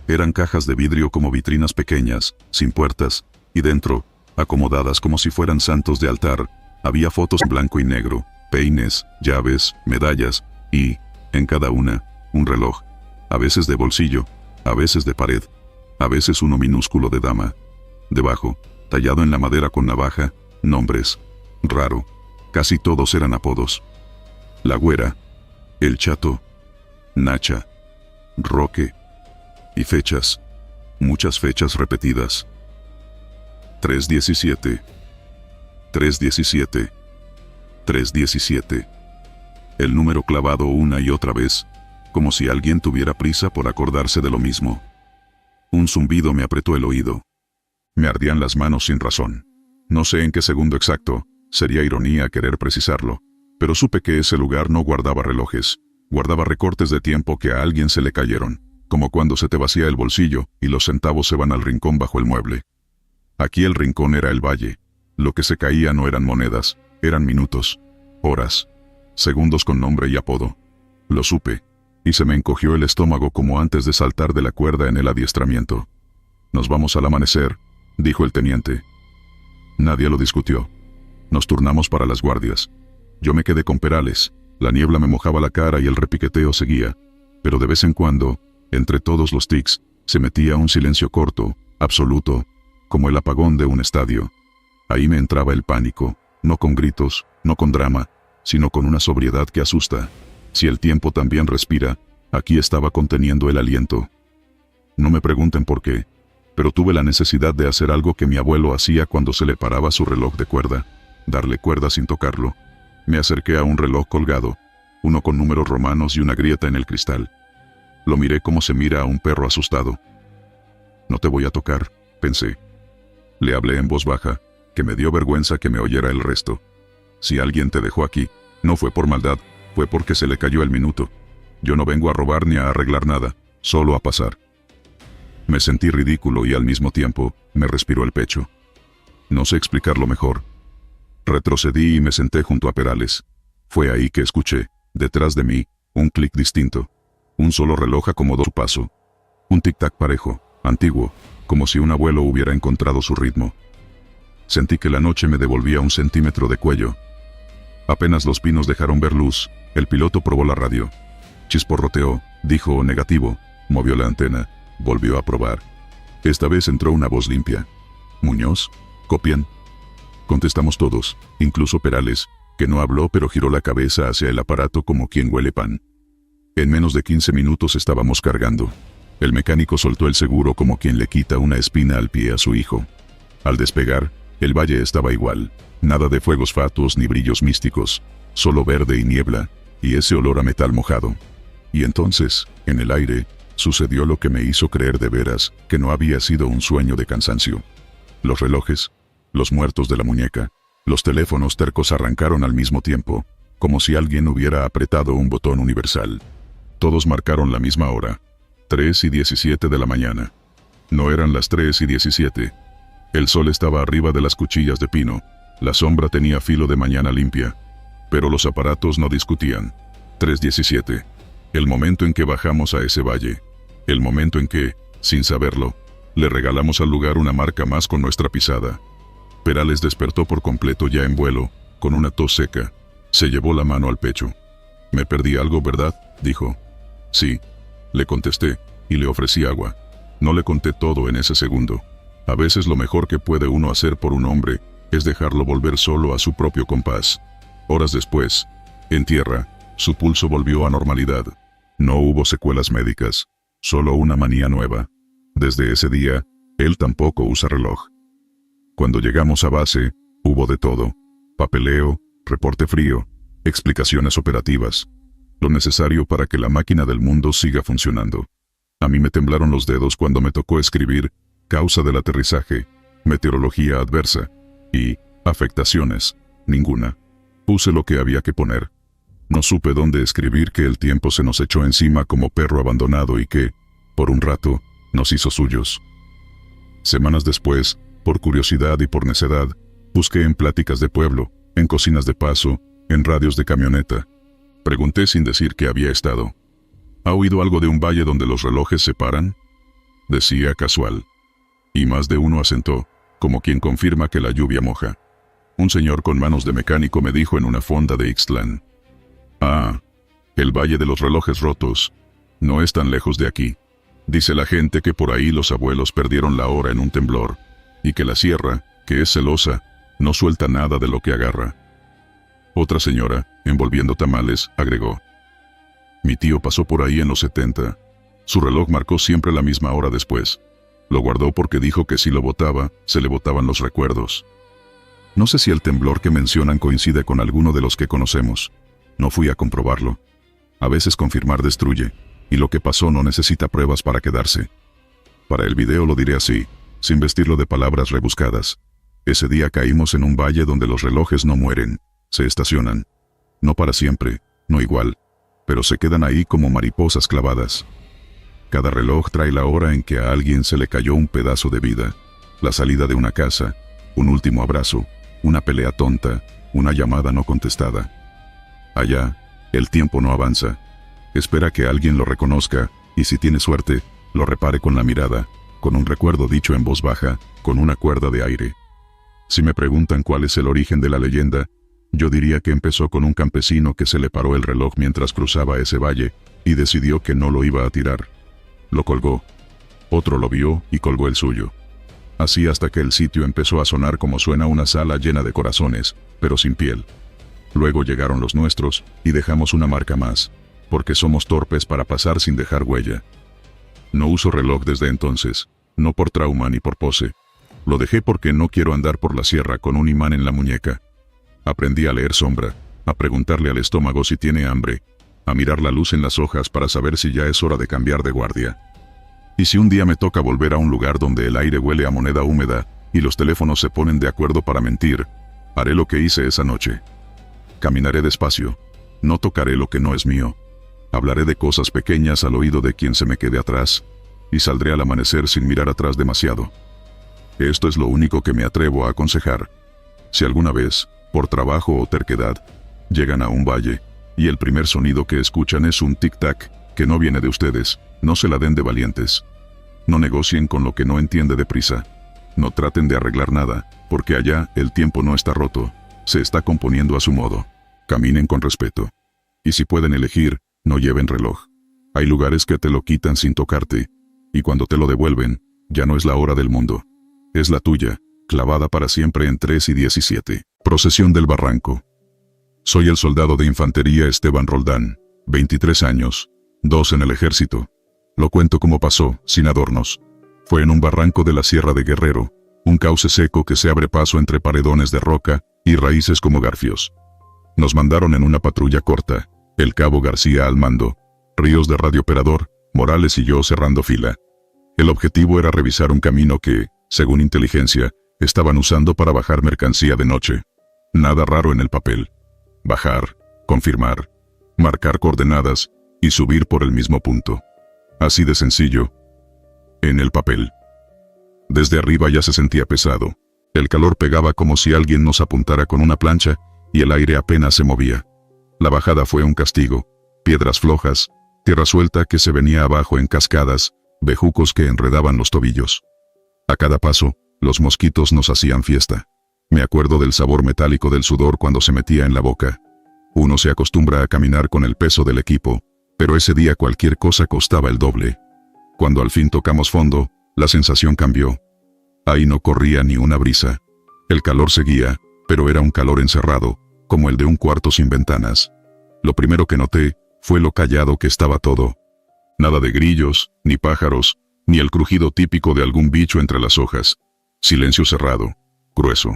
Eran cajas de vidrio como vitrinas pequeñas, sin puertas, y dentro, acomodadas como si fueran santos de altar, había fotos en blanco y negro, peines, llaves, medallas, y, en cada una, un reloj, a veces de bolsillo, a veces de pared, a veces uno minúsculo de dama. Debajo, tallado en la madera con navaja, nombres. Raro. Casi todos eran apodos. La Güera, El Chato, Nacha, Roque. Y fechas. Muchas fechas repetidas. 3/17. 3/17. 3/17. El número clavado una y otra vez, como si alguien tuviera prisa por acordarse de lo mismo. Un zumbido me apretó el oído. Me ardían las manos sin razón. No sé en qué segundo exacto, sería ironía querer precisarlo, pero supe que ese lugar no guardaba relojes, guardaba recortes de tiempo que a alguien se le cayeron, como cuando se te vacía el bolsillo y los centavos se van al rincón bajo el mueble. Aquí el rincón era el valle. Lo que se caía no eran monedas, eran minutos, horas, segundos con nombre y apodo. Lo supe, y se me encogió el estómago como antes de saltar de la cuerda en el adiestramiento. Nos vamos al amanecer, dijo el teniente. Nadie lo discutió. Nos turnamos para las guardias. Yo me quedé con Perales, la niebla me mojaba la cara y el repiqueteo seguía, pero de vez en cuando, entre todos los tics, se metía un silencio corto, absoluto, como el apagón de un estadio. Ahí me entraba el pánico, no con gritos, no con drama, sino con una sobriedad que asusta. Si el tiempo también respira, aquí estaba conteniendo el aliento. No me pregunten por qué, pero tuve la necesidad de hacer algo que mi abuelo hacía cuando se le paraba su reloj de cuerda, darle cuerda sin tocarlo. Me acerqué a un reloj colgado, uno con números romanos y una grieta en el cristal. Lo miré como se mira a un perro asustado. No te voy a tocar, pensé. Le hablé en voz baja, que me dio vergüenza que me oyera el resto. Si alguien te dejó aquí, no fue por maldad, fue porque se le cayó el minuto. Yo no vengo a robar ni a arreglar nada, solo a pasar. Me sentí ridículo y al mismo tiempo, me respiró el pecho. No sé explicarlo mejor. Retrocedí y me senté junto a Perales. Fue ahí que escuché, detrás de mí, un clic distinto. Un solo reloj acomodó su paso. Un tic-tac parejo, antiguo, como si un abuelo hubiera encontrado su ritmo. Sentí que la noche me devolvía 1 centímetro de cuello. Apenas los pinos dejaron ver luz, el piloto probó la radio. Chisporroteó, dijo negativo, movió la antena, volvió a probar. Esta vez entró una voz limpia. ¿Muñoz? ¿Copian? Contestamos todos, incluso Perales, que no habló pero giró la cabeza hacia el aparato como quien huele pan. En menos de 15 minutos estábamos cargando. El mecánico soltó el seguro como quien le quita una espina al pie a su hijo. Al despegar, el valle estaba igual, nada de fuegos fatuos ni brillos místicos, solo verde y niebla, y ese olor a metal mojado. Y entonces, en el aire, sucedió lo que me hizo creer de veras que no había sido un sueño de cansancio. Los relojes, los muertos de la muñeca, los teléfonos tercos arrancaron al mismo tiempo, como si alguien hubiera apretado un botón universal. Todos marcaron la misma hora, 3:17 de la mañana. No eran las 3:17. El sol estaba arriba de las cuchillas de pino, la sombra tenía filo de mañana limpia, pero los aparatos no discutían. 3:17. El momento en que bajamos a ese valle, el momento en que, sin saberlo, le regalamos al lugar una marca más con nuestra pisada. Perales despertó por completo ya en vuelo, con una tos seca. Se llevó la mano al pecho. «Me perdí algo, ¿verdad?», dijo. «Sí», le contesté, y le ofrecí agua. No le conté todo en ese segundo. A veces lo mejor que puede uno hacer por un hombre es dejarlo volver solo a su propio compás. Horas después, en tierra, su pulso volvió a normalidad. No hubo secuelas médicas, solo una manía nueva. Desde ese día, él tampoco usa reloj. Cuando llegamos a base, hubo de todo: papeleo, reporte frío, explicaciones operativas, lo necesario para que la máquina del mundo siga funcionando. A mí me temblaron los dedos cuando me tocó escribir causa del aterrizaje, meteorología adversa y afectaciones, ninguna. Puse lo que había que poner. No supe dónde escribir que el tiempo se nos echó encima como perro abandonado y que, por un rato, nos hizo suyos. Semanas después, por curiosidad y por necedad, busqué en pláticas de pueblo, en cocinas de paso, en radios de camioneta. Pregunté sin decir que había estado. ¿Ha oído algo de un valle donde los relojes se paran?, decía casual. Y más de uno asentó, como quien confirma que la lluvia moja. Un señor con manos de mecánico me dijo en una fonda de Ixtlán: «Ah, el valle de los relojes rotos. No es tan lejos de aquí. Dice la gente que por ahí los abuelos perdieron la hora en un temblor, y que la sierra, que es celosa, no suelta nada de lo que agarra». Otra señora, envolviendo tamales, agregó: «Mi tío pasó por ahí en los 70. Su reloj marcó siempre la misma hora después. Lo guardó porque dijo que si lo botaba, se le botaban los recuerdos». No sé si el temblor que mencionan coincide con alguno de los que conocemos. No fui a comprobarlo. A veces confirmar destruye, y lo que pasó no necesita pruebas para quedarse. Para el video lo diré así, sin vestirlo de palabras rebuscadas. Ese día caímos en un valle donde los relojes no mueren, se estacionan. No para siempre, no igual, pero se quedan ahí como mariposas clavadas. Cada reloj trae la hora en que a alguien se le cayó un pedazo de vida, la salida de una casa, un último abrazo, una pelea tonta, una llamada no contestada. Allá, el tiempo no avanza. Espera que alguien lo reconozca, y si tiene suerte, lo repare con la mirada, con un recuerdo dicho en voz baja, con una cuerda de aire. Si me preguntan cuál es el origen de la leyenda, yo diría que empezó con un campesino que se le paró el reloj mientras cruzaba ese valle, y decidió que no lo iba a tirar. Lo colgó. Otro lo vio y colgó el suyo. Así hasta que el sitio empezó a sonar como suena una sala llena de corazones, pero sin piel. Luego llegaron los nuestros, y dejamos una marca más, porque somos torpes para pasar sin dejar huella. No uso reloj desde entonces, no por trauma ni por pose. Lo dejé porque no quiero andar por la sierra con un imán en la muñeca. Aprendí a leer sombra, a preguntarle al estómago si tiene hambre, a mirar la luz en las hojas para saber si ya es hora de cambiar de guardia. Y si un día me toca volver a un lugar donde el aire huele a moneda húmeda, y los teléfonos se ponen de acuerdo para mentir, haré lo que hice esa noche. Caminaré despacio, no tocaré lo que no es mío. Hablaré de cosas pequeñas al oído de quien se me quede atrás, y saldré al amanecer sin mirar atrás demasiado. Esto es lo único que me atrevo a aconsejar. Si alguna vez, por trabajo o terquedad, llegan a un valle, y el primer sonido que escuchan es un tic-tac, que no viene de ustedes, no se la den de valientes. No negocien con lo que no entiende deprisa. No traten de arreglar nada, porque allá el tiempo no está roto, se está componiendo a su modo. Caminen con respeto. Y si pueden elegir, no lleven reloj. Hay lugares que te lo quitan sin tocarte, y cuando te lo devuelven, ya no es la hora del mundo. Es la tuya, clavada para siempre en 3 y 17. Procesión del Barranco. Soy el soldado de infantería Esteban Roldán, 23 años, 2 en el ejército. Lo cuento como pasó, sin adornos. Fue en un barranco de la Sierra de Guerrero, un cauce seco que se abre paso entre paredones de roca y raíces como garfios. Nos mandaron en una patrulla corta, el cabo García al mando, Ríos de radiooperador, Morales y yo cerrando fila. El objetivo era revisar un camino que, según inteligencia, estaban usando para bajar mercancía de noche. Nada raro en el papel. Bajar, confirmar, marcar coordenadas y subir por el mismo punto. Así de sencillo. En el papel. Desde arriba ya se sentía pesado. El calor pegaba como si alguien nos apuntara con una plancha, y el aire apenas se movía. La bajada fue un castigo. Piedras flojas, tierra suelta que se venía abajo en cascadas, bejucos que enredaban los tobillos. A cada paso, los mosquitos nos hacían fiesta. Me acuerdo del sabor metálico del sudor cuando se metía en la boca. Uno se acostumbra a caminar con el peso del equipo, pero ese día cualquier cosa costaba el doble. Cuando al fin tocamos fondo, la sensación cambió. Ahí no corría ni una brisa. El calor seguía, pero era un calor encerrado, como el de un cuarto sin ventanas. Lo primero que noté fue lo callado que estaba todo. Nada de grillos, ni pájaros, ni el crujido típico de algún bicho entre las hojas. Silencio cerrado, grueso.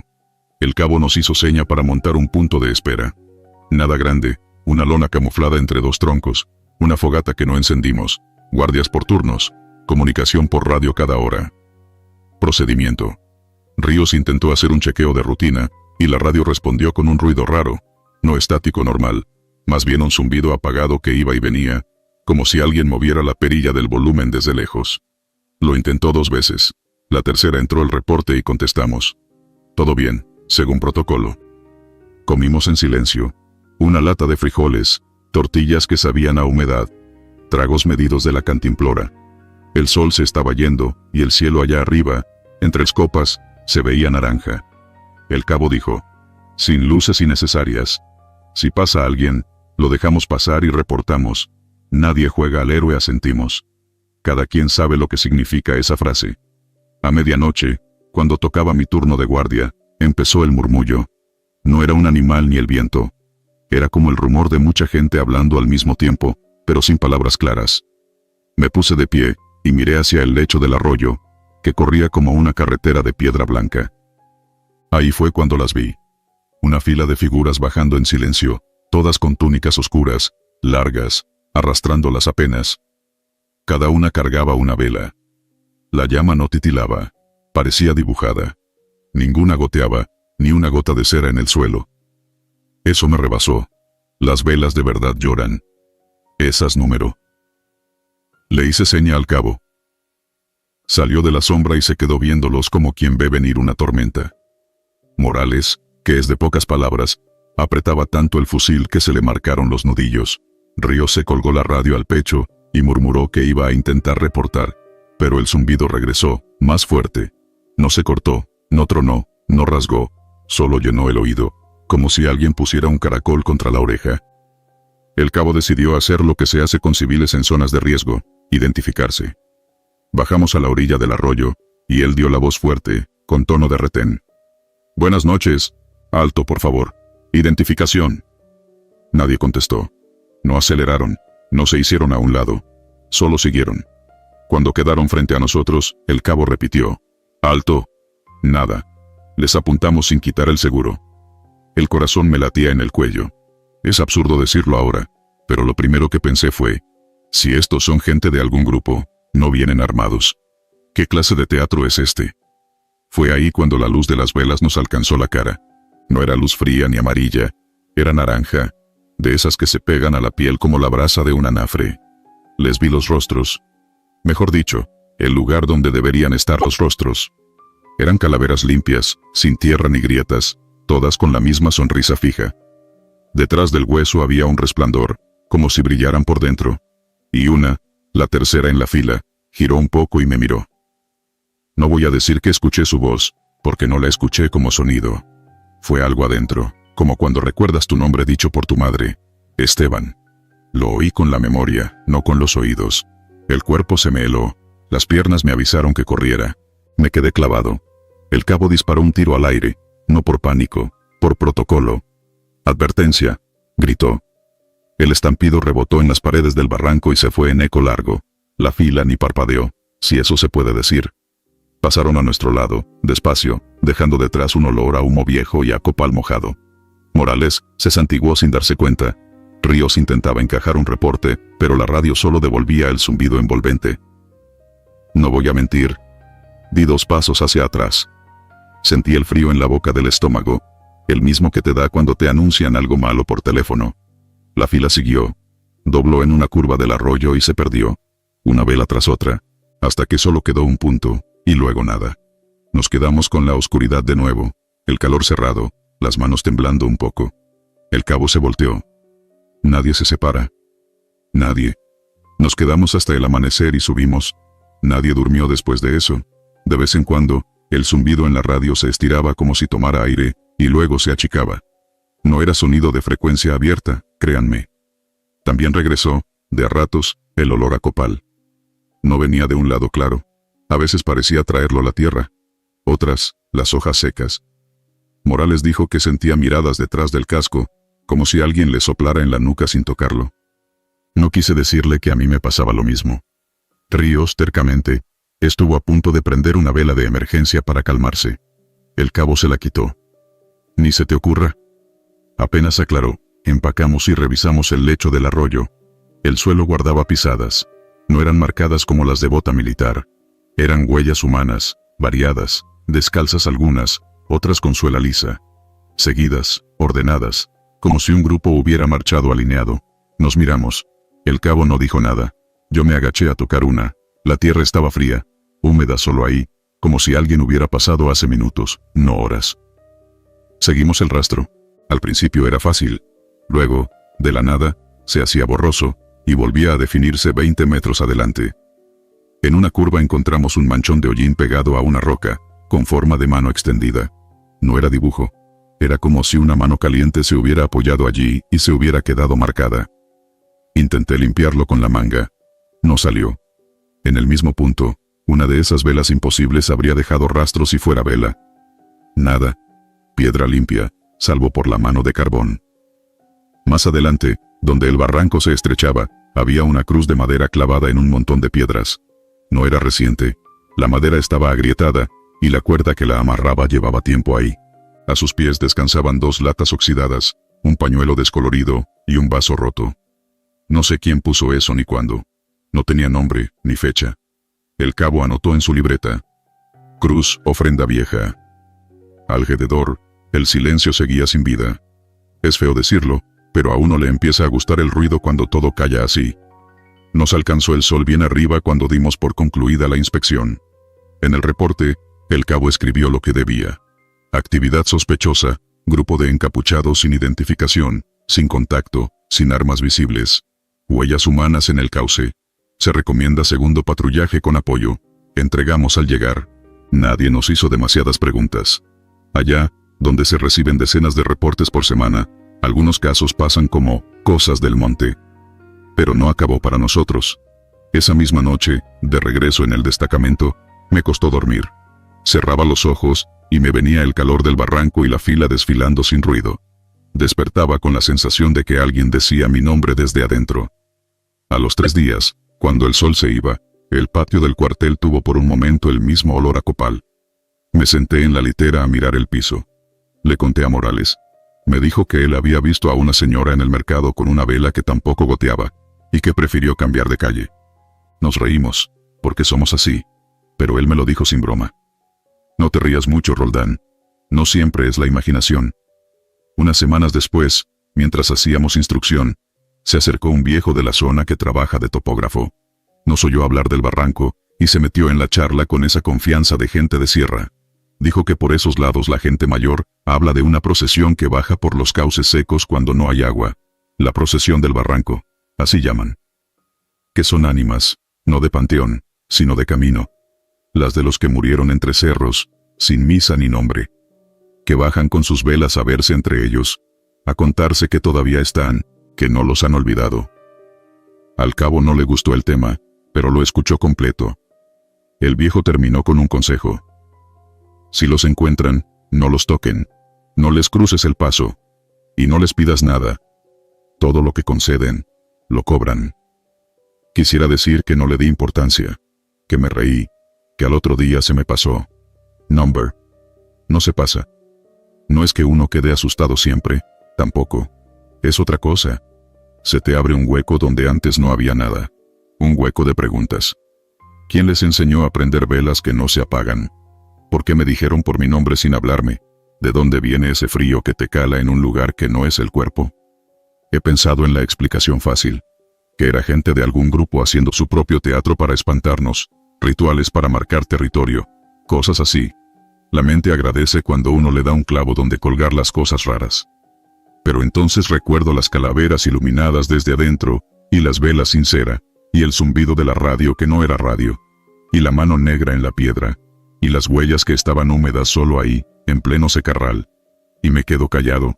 El cabo nos hizo seña para montar un punto de espera. Nada grande, una lona camuflada entre dos troncos, una fogata que no encendimos, guardias por turnos, comunicación por radio cada hora. Procedimiento. Ríos intentó hacer un chequeo de rutina, y la radio respondió con un ruido raro, no estático normal, más bien un zumbido apagado que iba y venía, como si alguien moviera la perilla del volumen desde lejos. Lo intentó 2 veces. La tercera entró el reporte y contestamos. Todo bien, según protocolo. Comimos en silencio. Una lata de frijoles, tortillas que sabían a humedad, tragos medidos de la cantimplora. El sol se estaba yendo, y el cielo allá arriba, entre las copas, se veía naranja. El cabo dijo, sin luces innecesarias. Si pasa alguien, lo dejamos pasar y reportamos. Nadie juega al héroe, asentimos. Cada quien sabe lo que significa esa frase. A medianoche, cuando tocaba mi turno de guardia, empezó el murmullo. No era un animal ni el viento. Era como el rumor de mucha gente hablando al mismo tiempo, pero sin palabras claras. Me puse de pie, y miré hacia el lecho del arroyo, que corría como una carretera de piedra blanca. Ahí fue cuando las vi. Una fila de figuras bajando en silencio, todas con túnicas oscuras, largas, arrastrándolas apenas. Cada una cargaba una vela. La llama no titilaba, parecía dibujada. Ninguna goteaba, ni una gota de cera en el suelo. Eso me rebasó. Las velas de verdad lloran. Esas número. Le hice seña al cabo. Salió de la sombra y se quedó viéndolos como quien ve venir una tormenta. Morales, que es de pocas palabras, apretaba tanto el fusil que se le marcaron los nudillos. Ríos se colgó la radio al pecho y murmuró que iba a intentar reportar. pero el zumbido regresó, más fuerte. No se cortó, no tronó, no rasgó, solo llenó el oído, como si alguien pusiera un caracol contra la oreja. El cabo decidió hacer lo que se hace con civiles en zonas de riesgo, identificarse. Bajamos a la orilla del arroyo, y él dio la voz fuerte, con tono de retén. «Buenas noches. Alto, por favor. Identificación». Nadie contestó. No aceleraron, no se hicieron a un lado, solo siguieron. Cuando quedaron frente a nosotros, el cabo repitió. «Alto». Nada. Les apuntamos sin quitar el seguro. El corazón me latía en el cuello. Es absurdo decirlo ahora, pero lo primero que pensé fue, si estos son gente de algún grupo, no vienen armados. ¿Qué clase de teatro es este? Fue ahí cuando la luz de las velas nos alcanzó la cara. No era luz fría ni amarilla, era naranja, de esas que se pegan a la piel como la brasa de un anafre. Les vi los rostros. Mejor dicho, el lugar donde deberían estar los rostros. Eran calaveras limpias, sin tierra ni grietas, todas con la misma sonrisa fija. Detrás del hueso había un resplandor, como si brillaran por dentro. Y una, la tercera en la fila, giró un poco y me miró. No voy a decir que escuché su voz, porque no la escuché como sonido. Fue algo adentro, como cuando recuerdas tu nombre dicho por tu madre, Esteban. Lo oí con la memoria, no con los oídos. El cuerpo se me heló, las piernas me avisaron que corriera. Me quedé clavado. El cabo disparó un tiro al aire, no por pánico, por protocolo. «Advertencia», gritó. El estampido rebotó en las paredes del barranco y se fue en eco largo. La fila ni parpadeó, si eso se puede decir. Pasaron a nuestro lado, despacio, dejando detrás un olor a humo viejo y a copal mojado. Morales se santiguó sin darse cuenta. Ríos intentaba encajar un reporte, pero la radio solo devolvía el zumbido envolvente. No voy a mentir. Di 2 pasos hacia atrás. Sentí el frío en la boca del estómago, el mismo que te da cuando te anuncian algo malo por teléfono. La fila siguió. Dobló en una curva del arroyo y se perdió, una vela tras otra, hasta que solo quedó un punto, y luego nada. Nos quedamos con la oscuridad de nuevo, el calor cerrado, las manos temblando un poco. El cabo se volteó. Nadie se separa. Nadie. Nos quedamos hasta el amanecer y subimos. Nadie durmió después de eso. De vez en cuando, el zumbido en la radio se estiraba como si tomara aire, y luego se achicaba. No era sonido de frecuencia abierta, créanme. También regresó, de a ratos, el olor a copal. No venía de un lado claro. A veces parecía traerlo la tierra. Otras, las hojas secas. Morales dijo que sentía miradas detrás del casco, como si alguien le soplara en la nuca sin tocarlo. No quise decirle que a mí me pasaba lo mismo. Ríos, tercamente, estuvo a punto de prender una vela de emergencia para calmarse. El cabo se la quitó. Ni se te ocurra. Apenas aclaró, empacamos y revisamos el lecho del arroyo. El suelo guardaba pisadas. No eran marcadas como las de bota militar. Eran huellas humanas, variadas, descalzas algunas, otras con suela lisa. Seguidas, ordenadas, como si un grupo hubiera marchado alineado. Nos miramos. El cabo no dijo nada. Yo me agaché a tocar una. La tierra estaba fría, húmeda solo ahí, como si alguien hubiera pasado hace minutos, no horas. Seguimos el rastro. Al principio era fácil. Luego, de la nada, se hacía borroso, y volvía a definirse 20 metros adelante. En una curva encontramos un manchón de hollín pegado a una roca, con forma de mano extendida. No era dibujo. Era como si una mano caliente se hubiera apoyado allí y se hubiera quedado marcada. Intenté limpiarlo con la manga. No salió. En el mismo punto, una de esas velas imposibles habría dejado rastros si fuera vela. Nada. Piedra limpia, salvo por la mano de carbón. Más adelante, donde el barranco se estrechaba, había una cruz de madera clavada en un montón de piedras. No era reciente. La madera estaba agrietada, y la cuerda que la amarraba llevaba tiempo ahí. A sus pies descansaban 2 latas oxidadas, un pañuelo descolorido, y un vaso roto. No sé quién puso eso ni cuándo. No tenía nombre, ni fecha. El cabo anotó en su libreta: Cruz, ofrenda vieja. Alrededor, el silencio seguía sin vida. Es feo decirlo, pero a uno le empieza a gustar el ruido cuando todo calla así. Nos alcanzó el sol bien arriba cuando dimos por concluida la inspección. En el reporte, el cabo escribió lo que debía. Actividad sospechosa, grupo de encapuchados sin identificación, sin contacto, sin armas visibles. Huellas humanas en el cauce. Se recomienda segundo patrullaje con apoyo. Entregamos al llegar. Nadie nos hizo demasiadas preguntas. Allá, donde se reciben decenas de reportes por semana, algunos casos pasan como cosas del monte. Pero no acabó para nosotros. Esa misma noche, de regreso en el destacamento, me costó dormir. Cerraba los ojos, y me venía el calor del barranco y la fila desfilando sin ruido. Despertaba con la sensación de que alguien decía mi nombre desde adentro. A los 3 días, cuando el sol se iba, el patio del cuartel tuvo por un momento el mismo olor a copal. Me senté en la litera a mirar el piso. Le conté a Morales. Me dijo que él había visto a una señora en el mercado con una vela que tampoco goteaba, y que prefirió cambiar de calle. Nos reímos, porque somos así, pero él me lo dijo sin broma. No te rías mucho, Roldán. No siempre es la imaginación. Unas semanas después, mientras hacíamos instrucción, se acercó un viejo de la zona que trabaja de topógrafo. Nos oyó hablar del barranco, y se metió en la charla con esa confianza de gente de sierra. Dijo que por esos lados la gente mayor habla de una procesión que baja por los cauces secos cuando no hay agua. La procesión del barranco, así llaman. Que son ánimas, no de panteón, sino de camino. Las de los que murieron entre cerros, sin misa ni nombre. Que bajan con sus velas a verse entre ellos, a contarse que todavía están, que no los han olvidado. Al cabo no le gustó el tema, pero lo escuchó completo. El viejo terminó con un consejo. Si los encuentran, no los toquen. No les cruces el paso. Y no les pidas nada. Todo lo que conceden, lo cobran. Quisiera decir que no le di importancia. Que me reí. Que al otro día se me pasó. Number. No se pasa. No es que uno quede asustado siempre, tampoco. Es otra cosa. Se te abre un hueco donde antes no había nada. Un hueco de preguntas. ¿Quién les enseñó a prender velas que no se apagan? ¿Por qué me dijeron por mi nombre sin hablarme? ¿De dónde viene ese frío que te cala en un lugar que no es el cuerpo? He pensado en la explicación fácil. Que era gente de algún grupo haciendo su propio teatro para espantarnos, rituales para marcar territorio, cosas así. La mente agradece cuando uno le da un clavo donde colgar las cosas raras. Pero entonces recuerdo las calaveras iluminadas desde adentro, y las velas sin cera, y el zumbido de la radio que no era radio, y la mano negra en la piedra, y las huellas que estaban húmedas solo ahí, en pleno secarral. Y me quedo callado.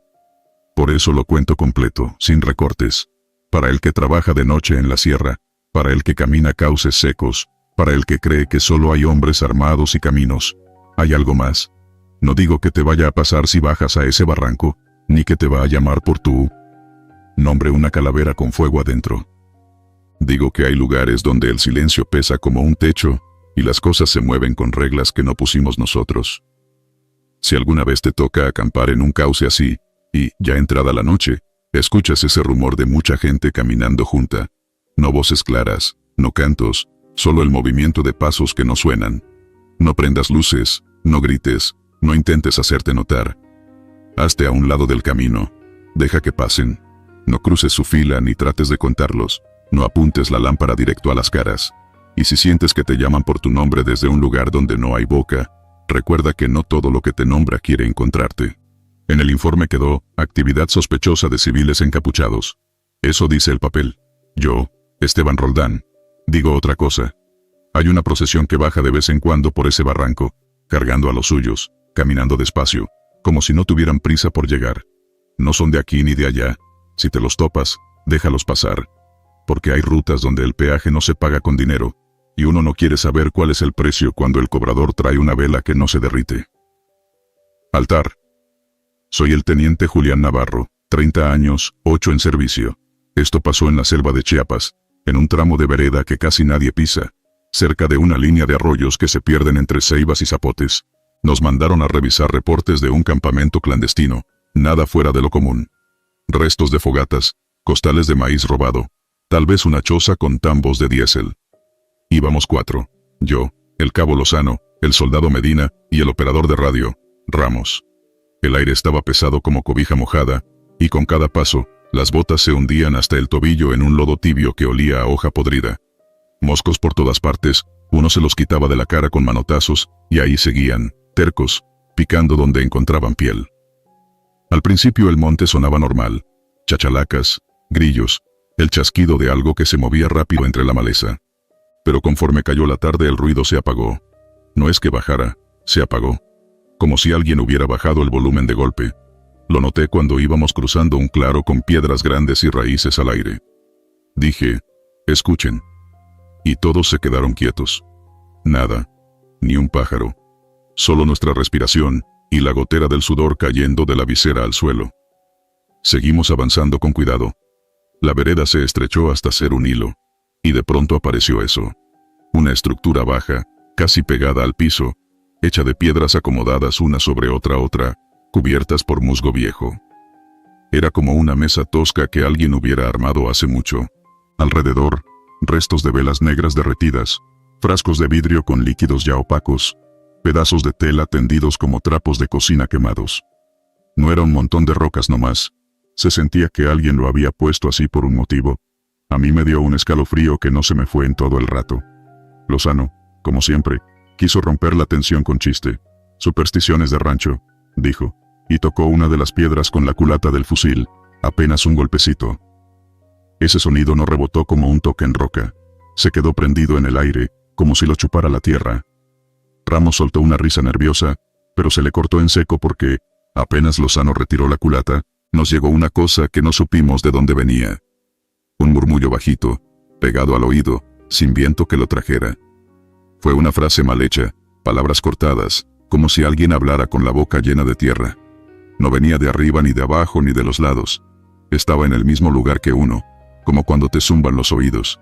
Por eso lo cuento completo, sin recortes. Para el que trabaja de noche en la sierra, para el que camina cauces secos, para el que cree que solo hay hombres armados y caminos. Hay algo más. No digo que te vaya a pasar si bajas a ese barranco, ni que te va a llamar por tu nombre una calavera con fuego adentro. Digo que hay lugares donde el silencio pesa como un techo, y las cosas se mueven con reglas que no pusimos nosotros. Si alguna vez te toca acampar en un cauce así, y, ya entrada la noche, escuchas ese rumor de mucha gente caminando junta. No voces claras, no cantos, solo el movimiento de pasos que no suenan. No prendas luces, no grites, no intentes hacerte notar. Hazte a un lado del camino. Deja que pasen. No cruces su fila ni trates de contarlos. No apuntes la lámpara directo a las caras. Y si sientes que te llaman por tu nombre desde un lugar donde no hay boca, recuerda que no todo lo que te nombra quiere encontrarte. En el informe quedó, actividad sospechosa de civiles encapuchados. Eso dice el papel. Yo, Esteban Roldán, digo otra cosa. Hay una procesión que baja de vez en cuando por ese barranco, cargando a los suyos, caminando despacio, como si no tuvieran prisa por llegar. No son de aquí ni de allá. Si te los topas, déjalos pasar. Porque hay rutas donde el peaje no se paga con dinero, y uno no quiere saber cuál es el precio cuando el cobrador trae una vela que no se derrite. Altar. Soy el teniente Julián Navarro, 30 años, 8 en servicio. Esto pasó en la selva de Chiapas, en un tramo de vereda que casi nadie pisa, cerca de una línea de arroyos que se pierden entre ceibas y zapotes. Nos mandaron a revisar reportes de un campamento clandestino, nada fuera de lo común. Restos de fogatas, costales de maíz robado, tal vez una choza con tambos de diésel. Íbamos 4, yo, el cabo Lozano, el soldado Medina y el operador de radio, Ramos. El aire estaba pesado como cobija mojada, y con cada paso, las botas se hundían hasta el tobillo en un lodo tibio que olía a hoja podrida. Moscos por todas partes, uno se los quitaba de la cara con manotazos, y ahí seguían, tercos, picando donde encontraban piel. Al principio el monte sonaba normal. Chachalacas, grillos, el chasquido de algo que se movía rápido entre la maleza. Pero conforme cayó la tarde el ruido se apagó. No es que bajara, se apagó. Como si alguien hubiera bajado el volumen de golpe. Lo noté cuando íbamos cruzando un claro con piedras grandes y raíces al aire. Dije, escuchen. Y todos se quedaron quietos. Nada. Ni un pájaro. Solo nuestra respiración y la gotera del sudor cayendo de la visera al suelo. Seguimos avanzando con cuidado. La vereda se estrechó hasta ser un hilo. Y de pronto apareció eso. Una estructura baja, casi pegada al piso, hecha de piedras acomodadas una sobre otra, cubiertas por musgo viejo. Era como una mesa tosca que alguien hubiera armado hace mucho. Alrededor, restos de velas negras derretidas, frascos de vidrio con líquidos ya opacos, pedazos de tela tendidos como trapos de cocina quemados. No era un montón de rocas nomás. Se sentía que alguien lo había puesto así por un motivo. A mí me dio un escalofrío que no se me fue en todo el rato. Lozano, como siempre, quiso romper la tensión con chiste. Supersticiones de rancho, dijo, y tocó una de las piedras con la culata del fusil, apenas un golpecito. Ese sonido no rebotó como un toque en roca. Se quedó prendido en el aire, como si lo chupara la tierra. Ramos soltó una risa nerviosa, pero se le cortó en seco porque, apenas Lozano retiró la culata, nos llegó una cosa que no supimos de dónde venía. Un murmullo bajito, pegado al oído, sin viento que lo trajera. Fue una frase mal hecha, palabras cortadas, como si alguien hablara con la boca llena de tierra. No venía de arriba ni de abajo ni de los lados. Estaba en el mismo lugar que uno, como cuando te zumban los oídos.